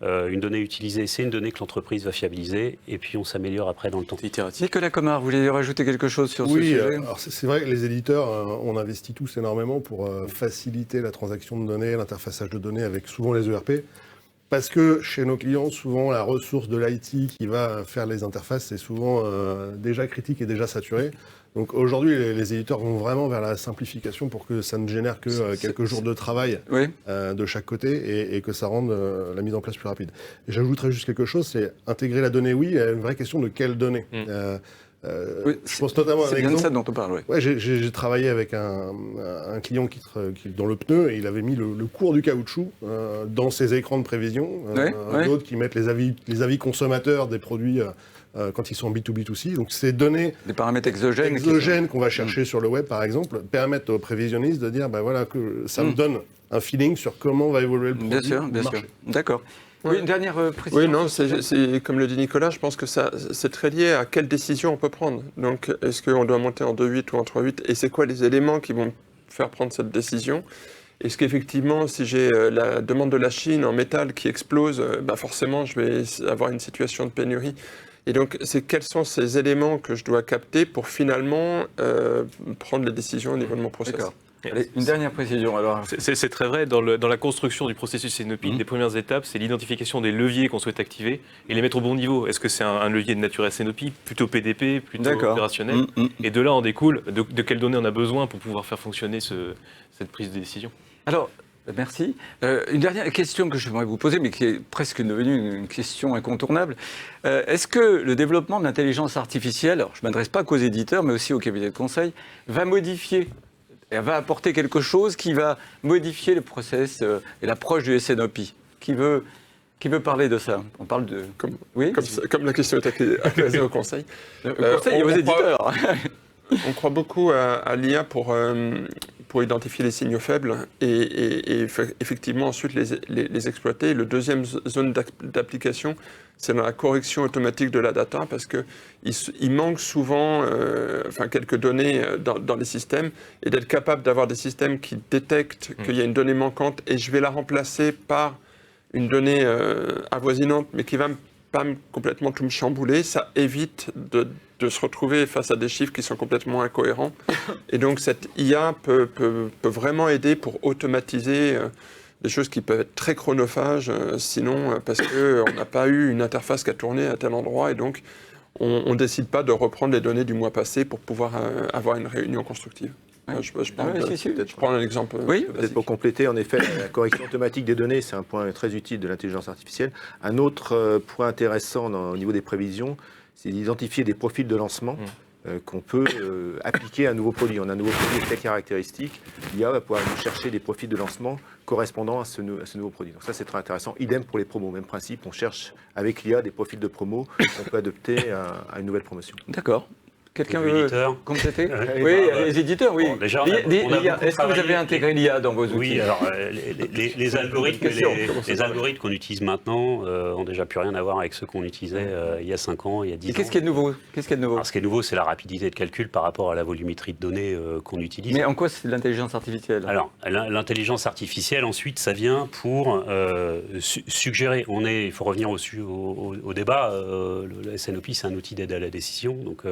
S4: une donnée utilisée, c'est une donnée que l'entreprise va fiabiliser et puis on s'améliore après dans le temps.
S1: Nicolas Comard, vous voulez rajouter quelque chose sur ce sujet?
S5: Alors c'est vrai que les éditeurs, on investit tous énormément pour faciliter la transaction de données, l'interfaçage de données avec souvent les ERP. Parce que chez nos clients, souvent, la ressource de l'IT qui va faire les interfaces, c'est souvent déjà critique et déjà saturé. Donc aujourd'hui, les éditeurs vont vraiment vers la simplification pour que ça ne génère que quelques jours de travail de chaque côté et que ça rende la mise en place plus rapide. Et j'ajouterais juste quelque chose, c'est intégrer la donnée, oui, il y a une vraie question de quelle donnée. Je pense notamment à un exemple.
S1: C'est bien de ça dont on parle,
S5: j'ai travaillé avec un client qui est dans le pneu et il avait mis le cours du caoutchouc dans ses écrans de prévision. D'autres qui mettent les avis consommateurs des produits quand ils sont en B2B2C. Donc ces données,
S1: des paramètres
S5: exogènes qu'on va chercher sur le web par exemple, permettent aux prévisionnistes de dire voilà, que ça me donne un feeling sur comment va évoluer le produit.
S1: Bien sûr. D'accord. Oui, une dernière précision.
S3: Oui, non, c'est comme le dit Nicolas, je pense que c'est très lié à quelle décision on peut prendre. Donc, est-ce qu'on doit monter en 2.8 ou en 3.8 et c'est quoi les éléments qui vont faire prendre cette décision? Est-ce qu'effectivement, si j'ai la demande de la Chine en métal qui explose, forcément, je vais avoir une situation de pénurie. Et donc, quels sont ces éléments que je dois capter pour finalement prendre les décisions au niveau de mon process?
S1: D'accord. Allez, une dernière précision alors.
S2: C'est très vrai, dans la construction du processus SNOP, les premières étapes, c'est l'identification des leviers qu'on souhaite activer et les mettre au bon niveau. Est-ce que c'est un levier de nature SNOP, plutôt PDP, plutôt opérationnel? Et de là en découle de quelles données on a besoin pour pouvoir faire fonctionner cette prise de décision.
S1: Alors, merci. Une dernière question que je voudrais vous poser, mais qui est presque devenue une question incontournable. Est-ce que le développement de l'intelligence artificielle, alors je ne m'adresse pas qu'aux éditeurs, mais aussi aux cabinets de conseil, va modifier, va apporter quelque chose qui va modifier le process et l'approche du SNOP? Qui veut parler de ça? On parle de...
S3: Comme la question est adressée au conseil.
S1: Au conseil et aux éditeurs.
S3: On croit beaucoup à l'IA pour identifier les signaux faibles et effectivement ensuite les exploiter. Le deuxième zone d'application, c'est dans la correction automatique de la data parce qu'il manque souvent quelques données dans les systèmes et d'être capable d'avoir des systèmes qui détectent qu'il y a une donnée manquante et je vais la remplacer par une donnée avoisinante mais qui va pas complètement tout me chambouler, ça évite de se retrouver face à des chiffres qui sont complètement incohérents. Et donc cette IA peut vraiment aider pour automatiser des choses qui peuvent être très chronophages, sinon parce qu'on n'a pas eu une interface qui a tourné à tel endroit et donc on ne décide pas de reprendre les données du mois passé pour pouvoir avoir une réunion constructive. Je prends un exemple.
S6: Peut-être pour compléter, en effet, la correction automatique des données, c'est un point très utile de l'intelligence artificielle. Un autre point intéressant au niveau des prévisions, c'est d'identifier des profils de lancement qu'on peut appliquer à un nouveau produit. On a un nouveau produit avec telle caractéristique, l'IA va pouvoir nous chercher des profils de lancement correspondant à ce nouveau produit. Donc ça, c'est très intéressant. Idem pour les promos, même principe, on cherche avec l'IA des profils de promo qu'on peut adopter à une nouvelle promotion.
S1: D'accord. Quelqu'un
S4: Les
S1: veut
S4: éditeurs.
S1: compléter?
S4: Oui,
S1: Oui,
S4: bah,
S1: les éditeurs, oui.
S4: bon, déjà,
S1: L'IA,
S4: on a beaucoup
S1: est-ce que vous
S4: travaillé-
S1: avez intégré l'IA dans vos outils?
S4: Oui, alors les algorithmes,
S1: Question.
S4: les algorithmes qu'on utilise maintenant ont déjà plus rien à voir avec ceux qu'on utilisait il y a 5 ans, il y a 10
S1: Et
S4: ans.
S1: qu'est-ce qui est nouveau? Qu'est-ce qui est nouveau?
S4: Alors, ce qui est nouveau, c'est la rapidité de calcul par rapport à la volumétrie de données qu'on utilise.
S1: Mais en quoi c'est de l'intelligence artificielle?
S4: Alors, l'intelligence artificielle, ensuite, ça vient pour suggérer. Il faut revenir au débat. Le SNOP, c'est un outil d'aide à la décision. Donc,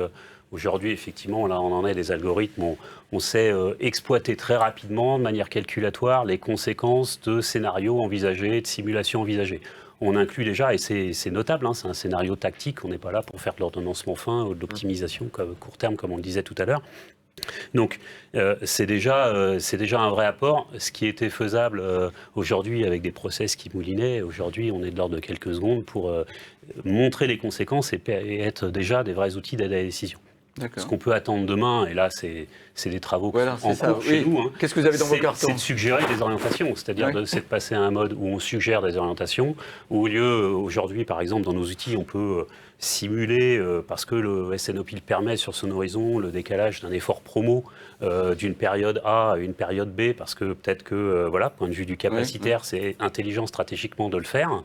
S4: aujourd'hui, effectivement, là, on en est des algorithmes. On sait exploiter très rapidement, de manière calculatoire, les conséquences de scénarios envisagés, de simulations envisagées. On inclut déjà, et c'est notable, hein, c'est un scénario tactique. On n'est pas là pour faire de l'ordonnancement fin ou de l'optimisation court terme, comme on le disait tout à l'heure. Donc, c'est déjà un vrai apport. Ce qui était faisable aujourd'hui avec des process qui moulinaient, aujourd'hui, on est de l'ordre de quelques secondes pour montrer les conséquences et être déjà des vrais outils d'aide à la décision. Ce qu'on peut attendre demain, et là, c'est des travaux
S1: Voilà,
S4: en cours chez nous. Hein,
S1: qu'est-ce que vous avez dans vos cartons?
S4: C'est de suggérer des orientations, c'est-à-dire c'est de passer à un mode où on suggère des orientations, où au lieu, aujourd'hui, par exemple, dans nos outils, on peut simuler, parce que le SNOP le permet sur son horizon, le décalage d'un effort promo d'une période A à une période B, parce que peut-être que, voilà, point de vue du capacitaire, c'est intelligent stratégiquement de le faire.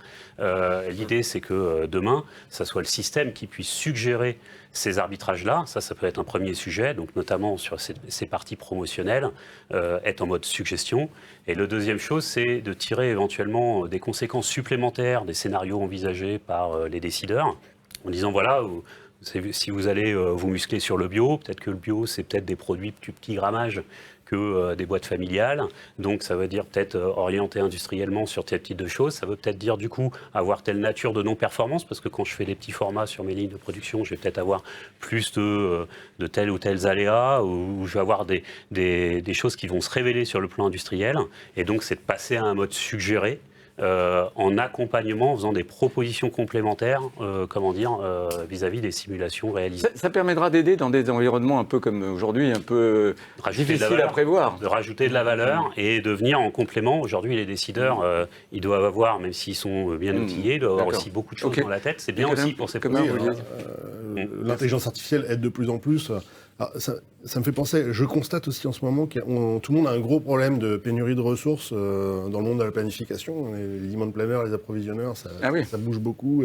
S4: L'idée, c'est que demain, ça soit le système qui puisse suggérer ces arbitrages-là. Ça peut être un premier sujet, donc notamment sur ces parties promotionnelles, être en mode suggestion. Et le deuxième chose, c'est de tirer éventuellement des conséquences supplémentaires des scénarios envisagés par les décideurs, en disant, voilà, si vous allez vous muscler sur le bio, peut-être que le bio, c'est peut-être des produits plus petits grammages que des boîtes familiales. Donc, ça veut dire peut-être orienter industriellement sur tel type de choses. Ça veut peut-être dire, du coup, avoir telle nature de non-performance, parce que quand je fais des petits formats sur mes lignes de production, je vais peut-être avoir plus de tels ou tels aléas, ou je vais avoir des choses qui vont se révéler sur le plan industriel. Et donc, c'est de passer à un mode suggéré, en accompagnement, en faisant des propositions complémentaires, vis-à-vis des simulations réalisées.
S1: Ça permettra d'aider dans des environnements un peu comme aujourd'hui, un peu difficiles à prévoir.
S4: De rajouter de la valeur et de venir en complément. Aujourd'hui, les décideurs, ils doivent avoir, même s'ils sont bien outillés, ils doivent avoir aussi beaucoup de choses dans la tête. C'est bien aussi pour ces
S5: l'intelligence artificielle aide de plus en plus. Alors, ça me fait penser, je constate aussi en ce moment que tout le monde a un gros problème de pénurie de ressources dans le monde de la planification. Les demand planners, les approvisionneurs, ça bouge beaucoup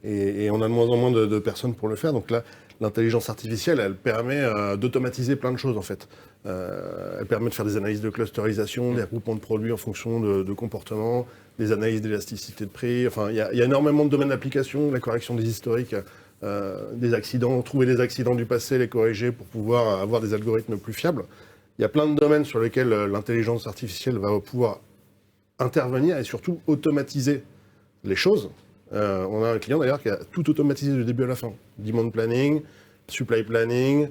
S5: et on a de moins en moins de personnes pour le faire. Donc là, l'intelligence artificielle, elle permet d'automatiser plein de choses en fait. Elle permet de faire des analyses de clusterisation, des regroupements de produits en fonction de comportements, des analyses d'élasticité de prix. Enfin, il y a énormément de domaines d'application, la correction des historiques. Des accidents, trouver les accidents du passé, les corriger pour pouvoir avoir des algorithmes plus fiables. Il y a plein de domaines sur lesquels l'intelligence artificielle va pouvoir intervenir et surtout automatiser les choses. On a un client d'ailleurs qui a tout automatisé du début à la fin. Demand planning, supply planning,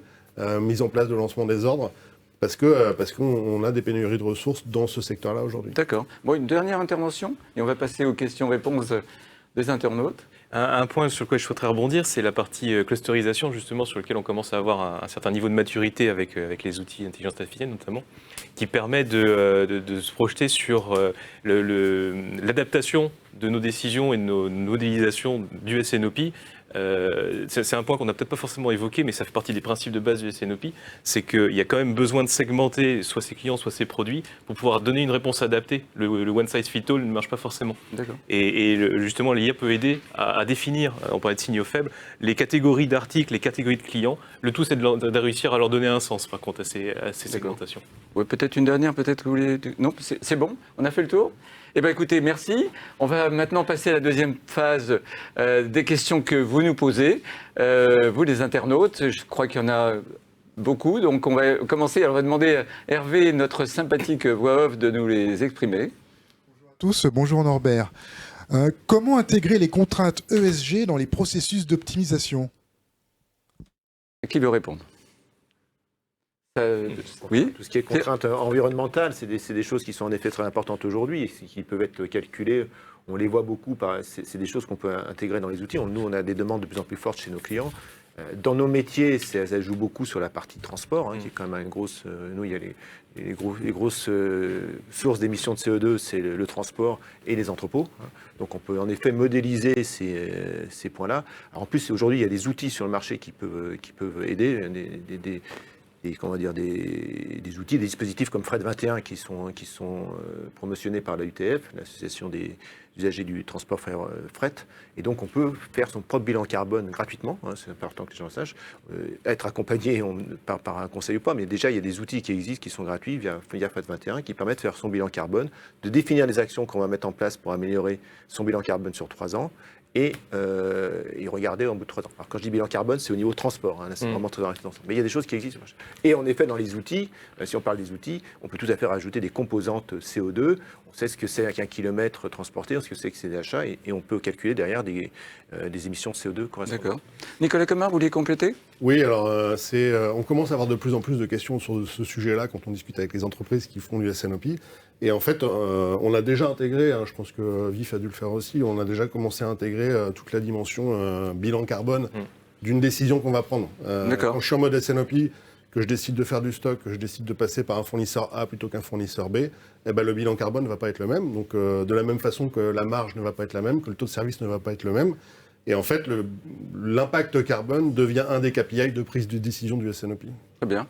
S5: mise en place de lancement des ordres, parce qu'on a des pénuries de ressources dans ce secteur-là aujourd'hui.
S1: D'accord. Bon, une dernière intervention et on va passer aux questions-réponses des internautes.
S2: Un point sur lequel je souhaiterais rebondir, c'est la partie clusterisation, justement, sur lequel on commence à avoir un certain niveau de maturité avec les outils d'intelligence artificielle, notamment, qui permet de se projeter sur l'adaptation de nos décisions et de nos modélisations du SNOP. C'est un point qu'on n'a peut-être pas forcément évoqué, mais ça fait partie des principes de base du SNOP, c'est qu'il y a quand même besoin de segmenter soit ses clients, soit ses produits, pour pouvoir donner une réponse adaptée. Le one size fit all ne marche pas forcément. Et justement, l'IA peut aider à définir, on parlait de signaux faibles, les catégories d'articles, les catégories de clients. Le tout, c'est de réussir à leur donner un sens, par contre, à ces segmentations.
S1: Ouais, peut-être une dernière, peut-être que vous voulez... Non, c'est bon, on a fait le tour. Eh bien, écoutez, merci. On va maintenant passer à la deuxième phase des questions que vous nous posez, vous les internautes. Je crois qu'il y en a beaucoup, donc on va commencer. Alors, on va demander à Hervé, notre sympathique voix off, de nous les exprimer.
S7: Bonjour à tous, bonjour Norbert. Comment intégrer les contraintes ESG dans les processus d'optimisation ?
S1: Qui veut répondre ? Oui.
S6: Tout ce qui est contraintes environnementales, c'est des choses qui sont en effet très importantes aujourd'hui, qui peuvent être calculées. On les voit beaucoup, c'est des choses qu'on peut intégrer dans les outils. Nous, on a des demandes de plus en plus fortes chez nos clients. Dans nos métiers, ça joue beaucoup sur la partie transport, qui est quand même une grosse... nous, il y a les grosses sources d'émissions de CO2, c'est le transport et les entrepôts. Donc on peut en effet modéliser ces points-là. Alors, en plus, aujourd'hui, il y a des outils sur le marché qui peuvent aider, des outils, des dispositifs comme Fret 21 qui sont promotionnés par la UTF, l'association des usagers du transport fret. Et donc on peut faire son propre bilan carbone gratuitement, c'est important que les gens le sachent, être accompagné par un conseil ou pas, mais déjà il y a des outils qui existent, qui sont gratuits via Fret 21, qui permettent de faire son bilan carbone, de définir les actions qu'on va mettre en place pour améliorer son bilan carbone sur 3 ans, et regarder en bout de 3 ans. Alors quand je dis bilan carbone, c'est au niveau transport, là c'est vraiment très important. Mais il y a des choses qui existent. Et en effet, dans les outils, si on parle des outils, on peut tout à fait rajouter des composantes CO2. On sait ce que c'est qu'un kilomètre transporté, on sait ce que c'est que c'est des achats, et on peut calculer derrière des émissions de CO2 correspondantes.
S1: D'accord. Nicolas Comard, vous voulez compléter ?
S5: Oui, alors on commence à avoir de plus en plus de questions sur ce sujet-là quand on discute avec les entreprises qui font du SNOP. Et en fait, on a déjà intégré, je pense que Vif a dû le faire aussi, on a déjà commencé à intégrer toute la dimension bilan carbone d'une décision qu'on va prendre. Quand je suis en mode SNOP, que je décide de faire du stock, que je décide de passer par un fournisseur A plutôt qu'un fournisseur B, le bilan carbone ne va pas être le même. Donc de la même façon que la marge ne va pas être la même, que le taux de service ne va pas être le même. Et en fait, l'impact carbone devient un des KPI de prise de décision du SNOP.
S1: Très bien.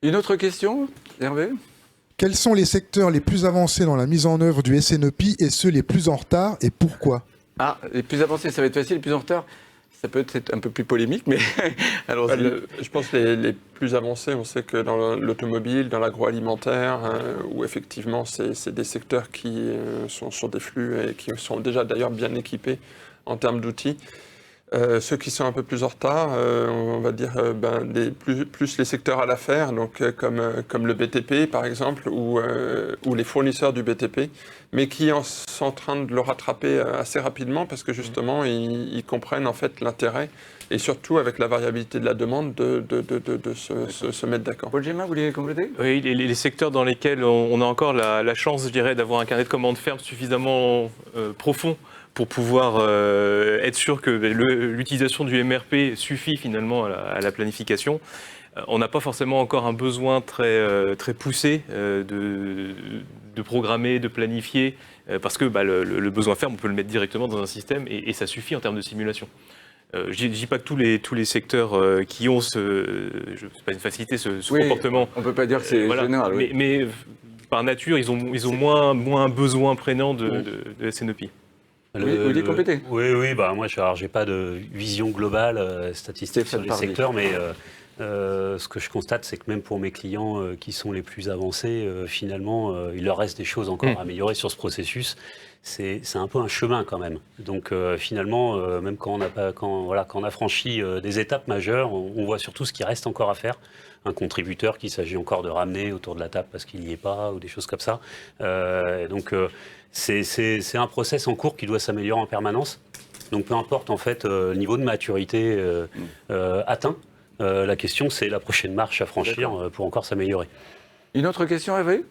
S1: Une autre question, Hervé ?
S7: Quels sont les secteurs les plus avancés dans la mise en œuvre du SNOP et ceux les plus en retard et pourquoi ?
S1: Les plus avancés, ça va être facile, les plus en retard, ça peut être un peu plus polémique, mais alors
S3: je pense que les plus avancés, on sait que dans l'automobile, dans l'agroalimentaire, où effectivement c'est des secteurs qui sont sur des flux et qui sont déjà d'ailleurs bien équipés en termes d'outils. Ceux qui sont un peu plus en retard, on va dire plus les secteurs à l'affaire, donc comme le BTP par exemple, ou les fournisseurs du BTP, mais qui sont en train de le rattraper assez rapidement parce que justement ils comprennent en fait l'intérêt et surtout avec la variabilité de la demande de se mettre d'accord.
S1: Paul Géma, vous voulez compléter ?
S2: Oui, les secteurs dans lesquels on a encore la chance, je dirais, d'avoir un carnet de commandes ferme suffisamment profond pour pouvoir être sûr que l'utilisation du MRP suffit finalement à la planification. On n'a pas forcément encore un besoin très poussé de programmer, de planifier, parce que le besoin ferme, on peut le mettre directement dans un système et ça suffit en termes de simulation. Je ne dis pas que tous les secteurs qui ont c'est pas une facilité, ce comportement.
S1: On ne peut pas dire que c'est général. Oui.
S2: Mais par nature, ils ont moins besoin prégnant de SNOP.
S1: Oui, compléter.
S4: Oui, moi, je n'ai pas de vision globale statistique sur les secteurs, mais ce que je constate, c'est que même pour mes clients qui sont les plus avancés, finalement, il leur reste des choses encore à améliorer sur ce processus. C'est un peu un chemin quand même. Donc finalement, même quand on a franchi des étapes majeures, on voit surtout ce qui reste encore à faire. Un contributeur qu'il s'agit encore de ramener autour de la table parce qu'il n'y est pas, ou des choses comme ça. C'est un process en cours qui doit s'améliorer en permanence. Donc peu importe en fait le niveau de maturité atteint, la question c'est la prochaine marche à franchir pour encore s'améliorer.
S1: Une autre question, Hervé ?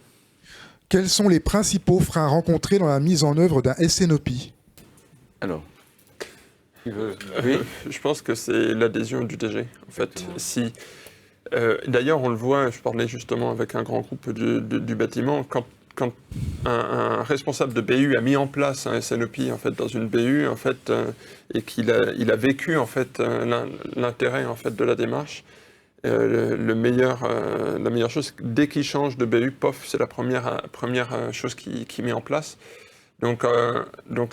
S7: Quels sont les principaux freins rencontrés dans la mise en œuvre d'un SNOP ?
S1: Alors,
S3: je pense que c'est l'adhésion du DG. En fait, d'ailleurs, on le voit, je parlais justement avec un grand groupe du bâtiment, quand un responsable de BU a mis en place un SNOP en fait, dans une BU en fait, et qu'il a vécu en fait, l'intérêt en fait, de la démarche, la meilleure chose, dès qu'il change de BU, c'est la première chose qu'il met en place. Donc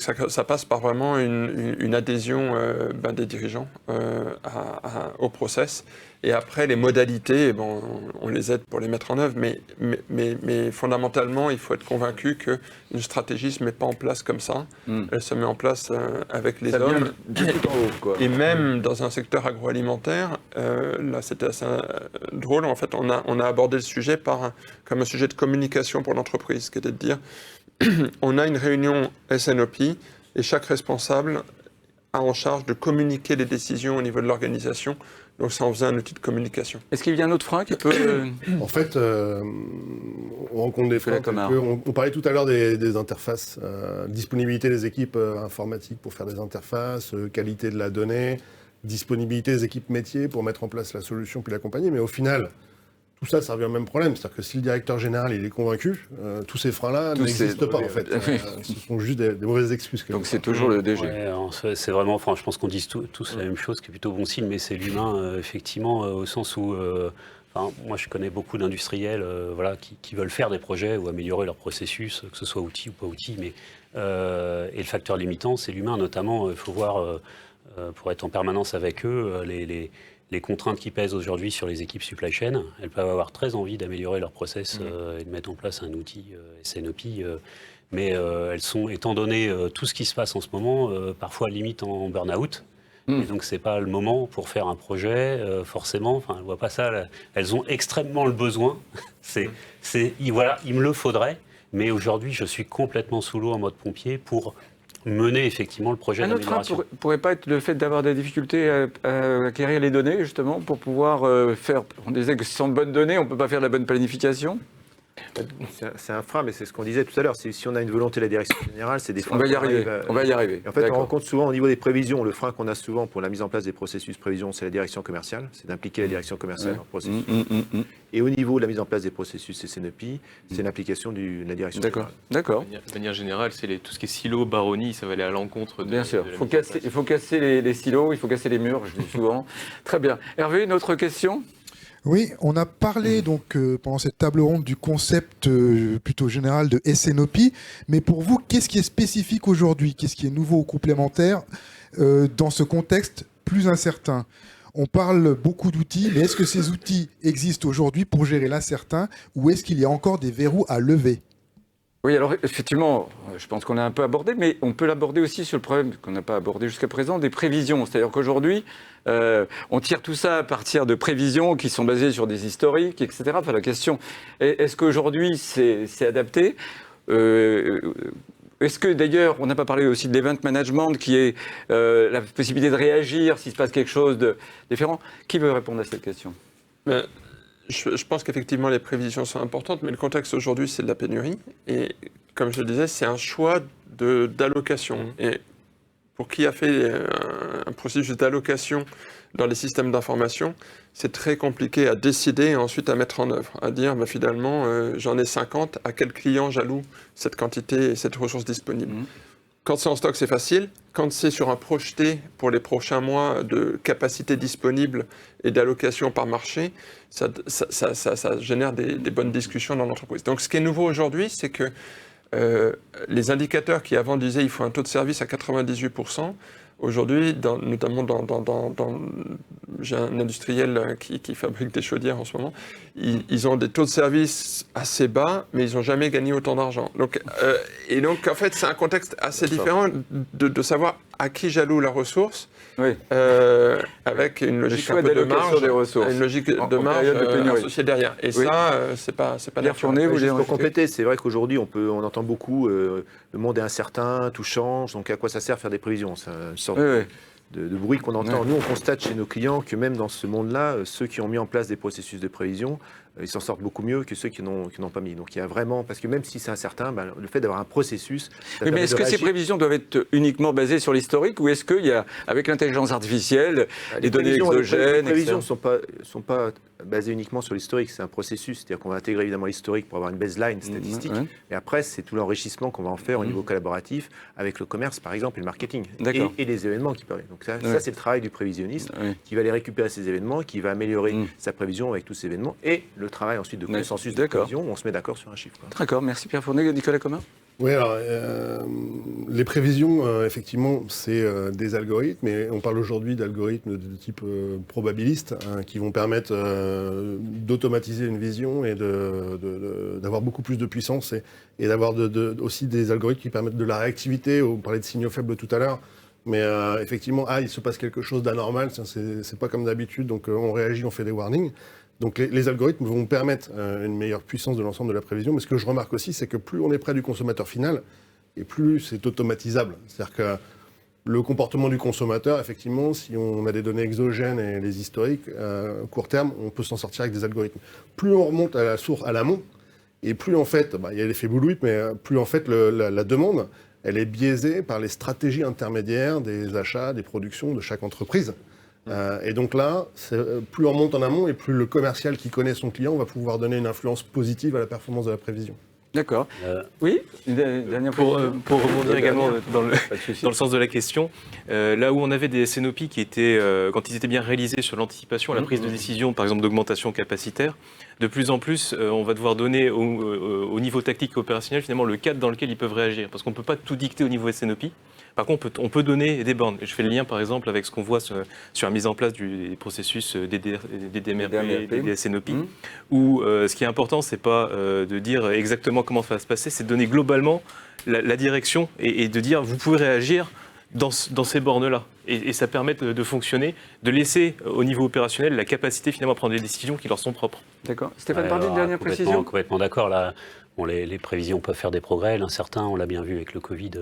S3: ça passe par vraiment une adhésion des dirigeants au process. Et après, les modalités, on les aide pour les mettre en œuvre, mais fondamentalement, il faut être convaincu qu'une stratégie ne se met pas en place comme ça. Elle se met en place avec les hommes. Et même dans un secteur agroalimentaire, là c'était assez drôle, en fait, on a abordé le sujet comme un sujet de communication pour l'entreprise, qui était de dire on a une réunion SNOP et chaque responsable a en charge de communiquer les décisions au niveau de l'organisation. Donc ça en faisait un outil de communication.
S1: Est-ce qu'il y a un autre frein qui peut...
S5: En fait, on rencontre des freins. On parlait tout à l'heure des interfaces, disponibilité des équipes informatiques pour faire des interfaces, qualité de la donnée, disponibilité des équipes métiers pour mettre en place la solution puis l'accompagner. Mais au final, tout ça, ça revient au même problème. C'est-à-dire que si le directeur général il est convaincu, tous ces freins-là n'existent pas en fait. Ce sont juste des mauvaises excuses.
S1: Donc c'est toujours le DG.
S4: Ouais, c'est vraiment, enfin, je pense qu'on dit tous la même chose, qui est plutôt bon signe, mais c'est l'humain, effectivement, au sens où, moi je connais beaucoup d'industriels voilà, qui veulent faire des projets ou améliorer leur processus, que ce soit outil ou pas outil, mais, et le facteur limitant, c'est l'humain, notamment, il faut voir, pour être en permanence avec eux, les contraintes qui pèsent aujourd'hui sur les équipes supply chain. Elles peuvent avoir très envie d'améliorer leur process et de mettre en place un outil SNOP, mais elles sont, étant donné tout ce qui se passe en ce moment, parfois limite en burn-out. Et donc c'est pas le moment pour faire un projet, forcément. Enfin, elles voient pas ça. Elles ont extrêmement le besoin. Voilà, il me le faudrait. Mais aujourd'hui, je suis complètement sous l'eau en mode pompier pour mener effectivement le projet d'amélioration.
S1: Un autre frein pourrait pas être le fait d'avoir des difficultés à acquérir les données, justement, pour pouvoir faire... On disait que sans de bonnes données, on ne peut pas faire la bonne planification.
S6: C'est un frein, mais c'est ce qu'on disait tout à l'heure. Si on a une volonté de la direction générale, c'est des freins.
S1: On va y arriver. On va y arriver.
S6: Et en fait, on rencontre souvent au niveau des prévisions, le frein qu'on a souvent pour la mise en place des processus prévision, c'est la direction commerciale. C'est d'impliquer la direction commerciale dans le processus. Et au niveau de la mise en place des processus SNOP, c'est l'implication de la direction générale.
S1: D'accord.
S2: De manière générale, c'est tout ce qui est silo, baronnie, ça va aller à l'encontre de...
S1: Bien sûr. Il faut casser les silos, il faut casser les murs, je dis souvent. Très bien. Hervé, une autre question ?
S7: Oui, on a parlé donc pendant cette table ronde du concept plutôt général de SNOP, mais pour vous, qu'est-ce qui est spécifique aujourd'hui? Qu'est-ce qui est nouveau ou complémentaire dans ce contexte plus incertain? On parle beaucoup d'outils, mais est-ce que ces outils existent aujourd'hui pour gérer l'incertain ou est-ce qu'il y a encore des verrous à lever?
S1: Oui, alors effectivement, je pense qu'on a un peu abordé, mais on peut l'aborder aussi sur le problème qu'on n'a pas abordé jusqu'à présent, des prévisions. C'est-à-dire qu'aujourd'hui, on tire tout ça à partir de prévisions qui sont basées sur des historiques, etc. Enfin, la question, est-ce qu'aujourd'hui c'est adapté Est-ce que d'ailleurs, on n'a pas parlé aussi de l'event management, qui est la possibilité de réagir s'il se passe quelque chose de différent? Qui veut répondre à cette question?
S3: Je pense qu'effectivement les prévisions sont importantes, mais le contexte aujourd'hui c'est de la pénurie. Et comme je le disais, c'est un choix d'allocation. Et pour qui a fait un processus d'allocation dans les systèmes d'information, c'est très compliqué à décider et ensuite à mettre en œuvre. À dire finalement j'en ai 50, à quel client j'alloue cette quantité et cette ressource disponible. Quand c'est en stock, c'est facile. Quand c'est sur un projeté pour les prochains mois de capacité disponible et d'allocation par marché, ça génère des bonnes discussions dans l'entreprise. Donc ce qui est nouveau aujourd'hui, c'est que les indicateurs qui avant disaient il faut un taux de service à 98%, aujourd'hui, notamment j'ai un industriel qui fabrique des chaudières en ce moment, ils ont des taux de service assez bas, mais ils n'ont jamais gagné autant d'argent. Donc, en fait, c'est un contexte assez différent de savoir à qui j'alloue la ressource, avec une logique un peu de marge,
S1: des ressources.
S3: Une logique de marge associée derrière. Et ça, c'est pas
S1: naturel.
S6: Juste pour compléter, c'est vrai qu'aujourd'hui, on entend beaucoup le monde est incertain, tout change, donc à quoi ça sert faire des prévisions? C'est une sorte de bruit qu'on entend. Nous, on constate chez nos clients que même dans ce monde-là, ceux qui ont mis en place des processus de prévision, ils s'en sortent beaucoup mieux que ceux qui n'ont pas mis. Donc il y a vraiment, parce que même si c'est incertain, le fait d'avoir un processus...
S1: mais est-ce que ces prévisions doivent être uniquement basées sur l'historique ou est-ce qu'il y a, avec l'intelligence artificielle, les données exogènes...
S6: Les prévisions ne sont pas basées uniquement sur l'historique, c'est un processus. C'est-à-dire qu'on va intégrer évidemment l'historique pour avoir une baseline statistique. Et après, c'est tout l'enrichissement qu'on va en faire au niveau collaboratif avec le commerce, par exemple, et le marketing. Et les événements qui permettent. Donc ça c'est le travail du prévisionniste qui va aller récupérer ces événements, qui va améliorer sa prévision avec tous ces événements et le travail ensuite de consensus de prévision où on se met d'accord sur un chiffre.
S1: D'accord, merci Pierre Fournet. Nicolas Commun?
S5: Oui, alors, les prévisions, effectivement, c'est des algorithmes, et on parle aujourd'hui d'algorithmes de type probabiliste, qui vont permettre d'automatiser une vision et d'avoir beaucoup plus de puissance, et d'avoir aussi des algorithmes qui permettent de la réactivité. On parlait de signaux faibles tout à l'heure, mais effectivement, il se passe quelque chose d'anormal, c'est pas comme d'habitude, donc on réagit, on fait des warnings. Donc les algorithmes vont permettre une meilleure puissance de l'ensemble de la prévision, mais ce que je remarque aussi, c'est que plus on est près du consommateur final, et plus c'est automatisable. C'est-à-dire que le comportement du consommateur, effectivement, si on a des données exogènes et les historiques, court terme, on peut s'en sortir avec des algorithmes. Plus on remonte à la source, à l'amont, et plus en fait, il y a l'effet boule-huit, mais plus en fait la demande, elle est biaisée par les stratégies intermédiaires des achats, des productions de chaque entreprise. Et donc là, plus on monte en amont et plus le commercial qui connaît son client va pouvoir donner une influence positive à la performance de la prévision.
S1: D'accord. Oui, une dernière
S2: Pour rebondir également dans le
S1: dans
S2: sens de la question, là où on avait des SNOP qui étaient, quand ils étaient bien réalisés sur l'anticipation, la prise de décision, par exemple d'augmentation capacitaire, de plus en plus, on va devoir donner au niveau tactique et opérationnel finalement le cadre dans lequel ils peuvent réagir. Parce qu'on ne peut pas tout dicter au niveau SNOP. Par contre, on peut donner des bornes. Je fais le lien par exemple avec ce qu'on voit sur la mise en place des processus DDMRP, DDSNOP, où ce qui est important, c'est pas de dire exactement comment ça va se passer, c'est de donner globalement la direction et de dire vous pouvez réagir dans ces bornes-là. Et ça permet de fonctionner, de laisser au niveau opérationnel la capacité finalement à prendre des décisions qui leur sont propres.
S1: D'accord. Stéphane Pardy, une dernière précision.
S4: Complètement d'accord. Là, bon, les prévisions peuvent faire des progrès. L'incertain, on l'a bien vu avec le Covid.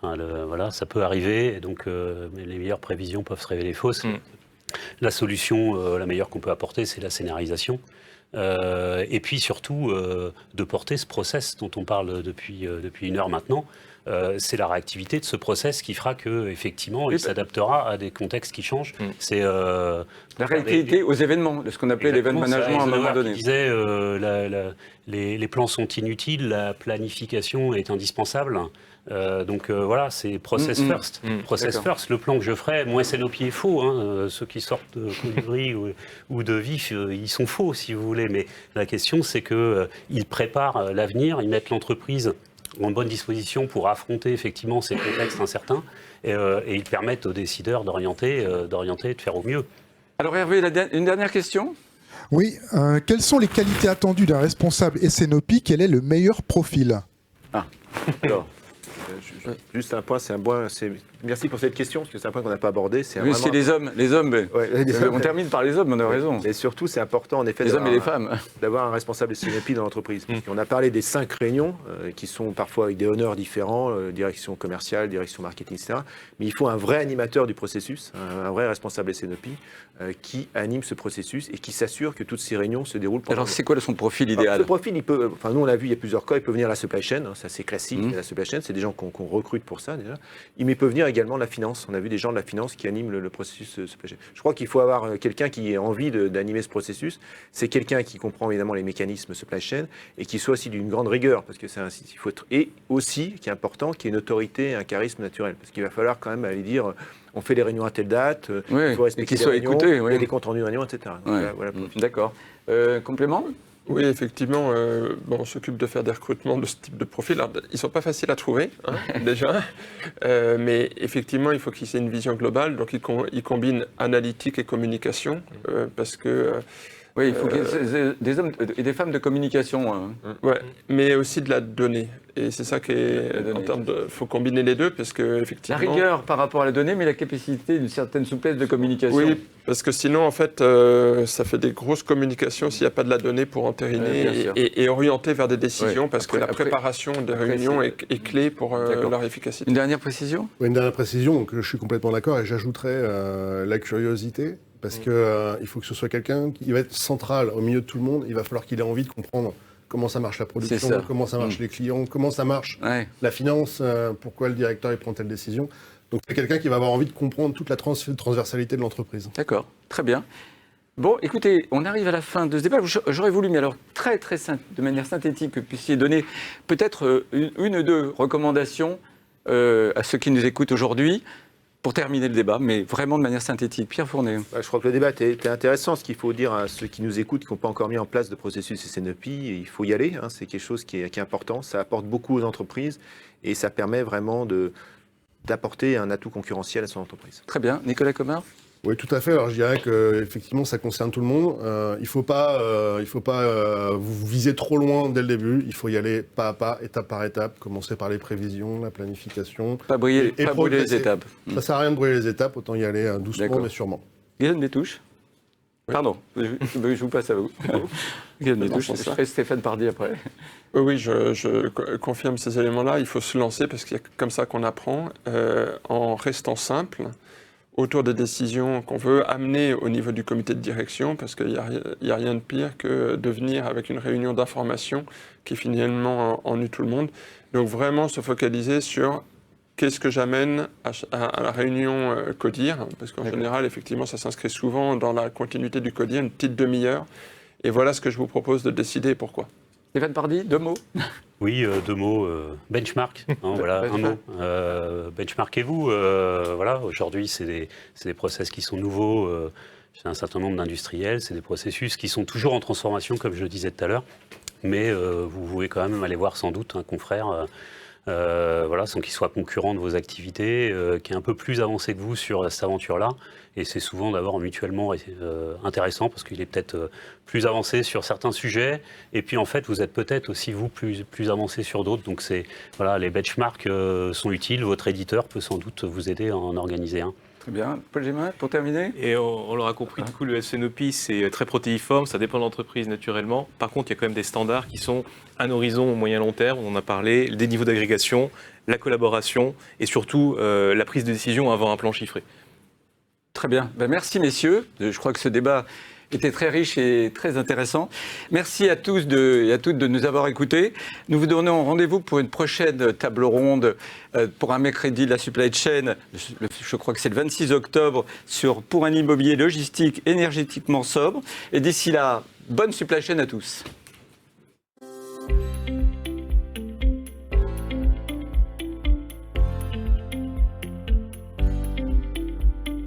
S4: Voilà, ça peut arriver, et donc les meilleures prévisions peuvent se révéler fausses. La solution, la meilleure qu'on peut apporter, c'est la scénarisation. Et puis surtout, de porter ce process dont on parle depuis 1 heure maintenant. C'est la réactivité de ce process qui fera qu'effectivement, il s'adaptera à des contextes qui changent. C'est
S1: la réactivité aux événements, de ce qu'on appelait l'event management à un moment donné.
S4: Il disait les plans sont inutiles, la planification est indispensable. Donc voilà, c'est process first. Process first, le plan que je ferai, mon SNOP est faux. Ceux qui sortent de Colibri ou de Vif, ils sont faux si vous voulez. Mais la question, c'est qu'ils préparent l'avenir, ils mettent l'entreprise en bonne disposition pour affronter effectivement ces contextes incertains et ils permettent aux décideurs d'orienter et de faire au mieux.
S1: Alors Hervé, une dernière question ?
S7: Oui, quelles sont les qualités attendues d'un responsable SNOP ? Quel est le meilleur profil ?
S1: Alors.
S6: Juste un point, merci pour cette question, parce que c'est un point qu'on n'a pas abordé. C'est
S1: les hommes. On termine par les hommes, on a raison.
S6: Et surtout, c'est important, en effet,
S1: les hommes et les femmes,
S6: d'avoir un responsable SNOP dans l'entreprise. On a parlé des 5 réunions, qui sont parfois avec des honneurs différents, direction commerciale, direction marketing, etc. Mais il faut un vrai animateur du processus, un vrai responsable SNOP, qui anime ce processus et qui s'assure que toutes ces réunions se déroulent.
S1: Alors, c'est quoi son profil idéal ?
S6: Ce profil, nous on l'a vu, il y a plusieurs cas, il peut venir à la supply chain, ça c'est classique, la supply chain, c'est des gens qu'on recrute pour ça déjà. Mais il peut venir également de la finance. On a vu des gens de la finance qui animent le processus supply chain. Je crois qu'il faut avoir quelqu'un qui ait envie d'animer ce processus. C'est quelqu'un qui comprend évidemment les mécanismes supply chain et qui soit aussi d'une grande rigueur, parce que il faut être, et aussi, qui est important, qui ait une autorité et un charisme naturel. Parce qu'il va falloir quand même aller dire on fait les réunions à telle date, il faut respecter les réunions, il y a des comptes rendus de réunions, etc. Donc, voilà,
S1: d'accord. Complément ?
S3: Oui, effectivement, on s'occupe de faire des recrutements de ce type de profil. Alors, ils ne sont pas faciles à trouver, déjà, mais effectivement, il faut qu'ils aient une vision globale. Donc, ils combinent analytique et communication, parce que...
S1: oui, il faut des hommes et des femmes de communication.
S3: Ouais, mais aussi de la donnée. Et c'est ça qui est en termes de. Il faut combiner les deux parce que effectivement.
S1: La rigueur par rapport à la donnée, mais la capacité d'une certaine souplesse de communication.
S3: Oui, parce que sinon, en fait, ça fait des grosses communications s'il n'y a pas de la donnée pour entériner et orienter vers des décisions, parce que la préparation des réunions est clé pour leur efficacité.
S1: Une dernière précision ?
S5: Oui, une dernière précision, donc je suis complètement d'accord, et j'ajouterais la curiosité. Parce qu'il faut que ce soit quelqu'un qui va être central au milieu de tout le monde. Il va falloir qu'il ait envie de comprendre comment ça marche la production, comment ça marche les clients, comment ça marche la finance, pourquoi le directeur il prend telle décision. Donc c'est quelqu'un qui va avoir envie de comprendre toute la transversalité de l'entreprise.
S1: D'accord, très bien. Bon, écoutez, on arrive à la fin de ce débat. J'aurais voulu, mais alors de manière synthétique, que vous puissiez donner peut-être une ou deux recommandations à ceux qui nous écoutent aujourd'hui, pour terminer le débat, mais vraiment de manière synthétique. Pierre Fournet.
S6: Je crois que le débat était intéressant. Ce qu'il faut dire à ceux qui nous écoutent, qui n'ont pas encore mis en place de processus SNOP, il faut y aller. C'est quelque chose qui est important. Ça apporte beaucoup aux entreprises et ça permet vraiment d'apporter un atout concurrentiel à son entreprise.
S1: Très bien. Nicolas Comard ?
S5: Oui, tout à fait. Alors je dirais que effectivement, ça concerne tout le monde. Il faut pas vous viser trop loin dès le début. Il faut y aller pas à pas, étape par étape. Commencer par les prévisions, la planification.
S1: Pas brûler les étapes.
S5: Ça sert à rien de brûler les étapes. Autant y aller doucement, mais sûrement.
S1: Guillaume Détouche. Oui. Pardon, je vous passe à vous. Guillaume Détouche. Je ferai Stéphane Pardy après.
S3: Oui, je confirme ces éléments-là. Il faut se lancer parce qu'il y a comme ça qu'on apprend, en restant simple, autour des décisions qu'on veut amener au niveau du comité de direction, parce qu'il n'y a rien de pire que de venir avec une réunion d'information qui finalement ennuie tout le monde. Donc vraiment se focaliser sur qu'est-ce que j'amène à la réunion CODIR, parce qu'en général, effectivement, ça s'inscrit souvent dans la continuité du CODIR, une petite demi-heure. Et voilà ce que je vous propose de décider et pourquoi.
S1: Stéphane Pardy, 2 mots.
S4: Oui, 2 mots. Benchmark, voilà, un mot. Benchmarkez-vous. Voilà, aujourd'hui, c'est des process qui sont nouveaux chez un certain nombre d'industriels. C'est des processus qui sont toujours en transformation, comme je le disais tout à l'heure. Mais vous pouvez quand même aller voir sans doute un confrère, voilà, sans qu'il soit concurrent de vos activités, qui est un peu plus avancé que vous sur cette aventure-là. Et c'est souvent d'abord mutuellement intéressant parce qu'il est peut-être plus avancé sur certains sujets. Et puis en fait, vous êtes peut-être aussi vous plus avancé sur d'autres. Donc voilà, les benchmarks sont utiles. Votre éditeur peut sans doute vous aider à en organiser un.
S1: Très bien. Paul Gémin, pour terminer.
S2: Et on l'aura compris, du coup, le SNOP, c'est très protéiforme, ça dépend de l'entreprise naturellement. Par contre, il y a quand même des standards qui sont un horizon au moyen long terme, on en a parlé, des niveaux d'agrégation, la collaboration et surtout la prise de décision avant un plan chiffré.
S1: Très bien. Ben, merci messieurs. Je crois que ce débat était très riche et très intéressant. Merci à tous et à toutes de nous avoir écoutés. Nous vous donnons rendez-vous pour une prochaine table ronde pour un mercredi de la supply chain. Je crois que c'est le 26 octobre pour un immobilier logistique énergétiquement sobre. Et d'ici là, bonne supply chain à tous.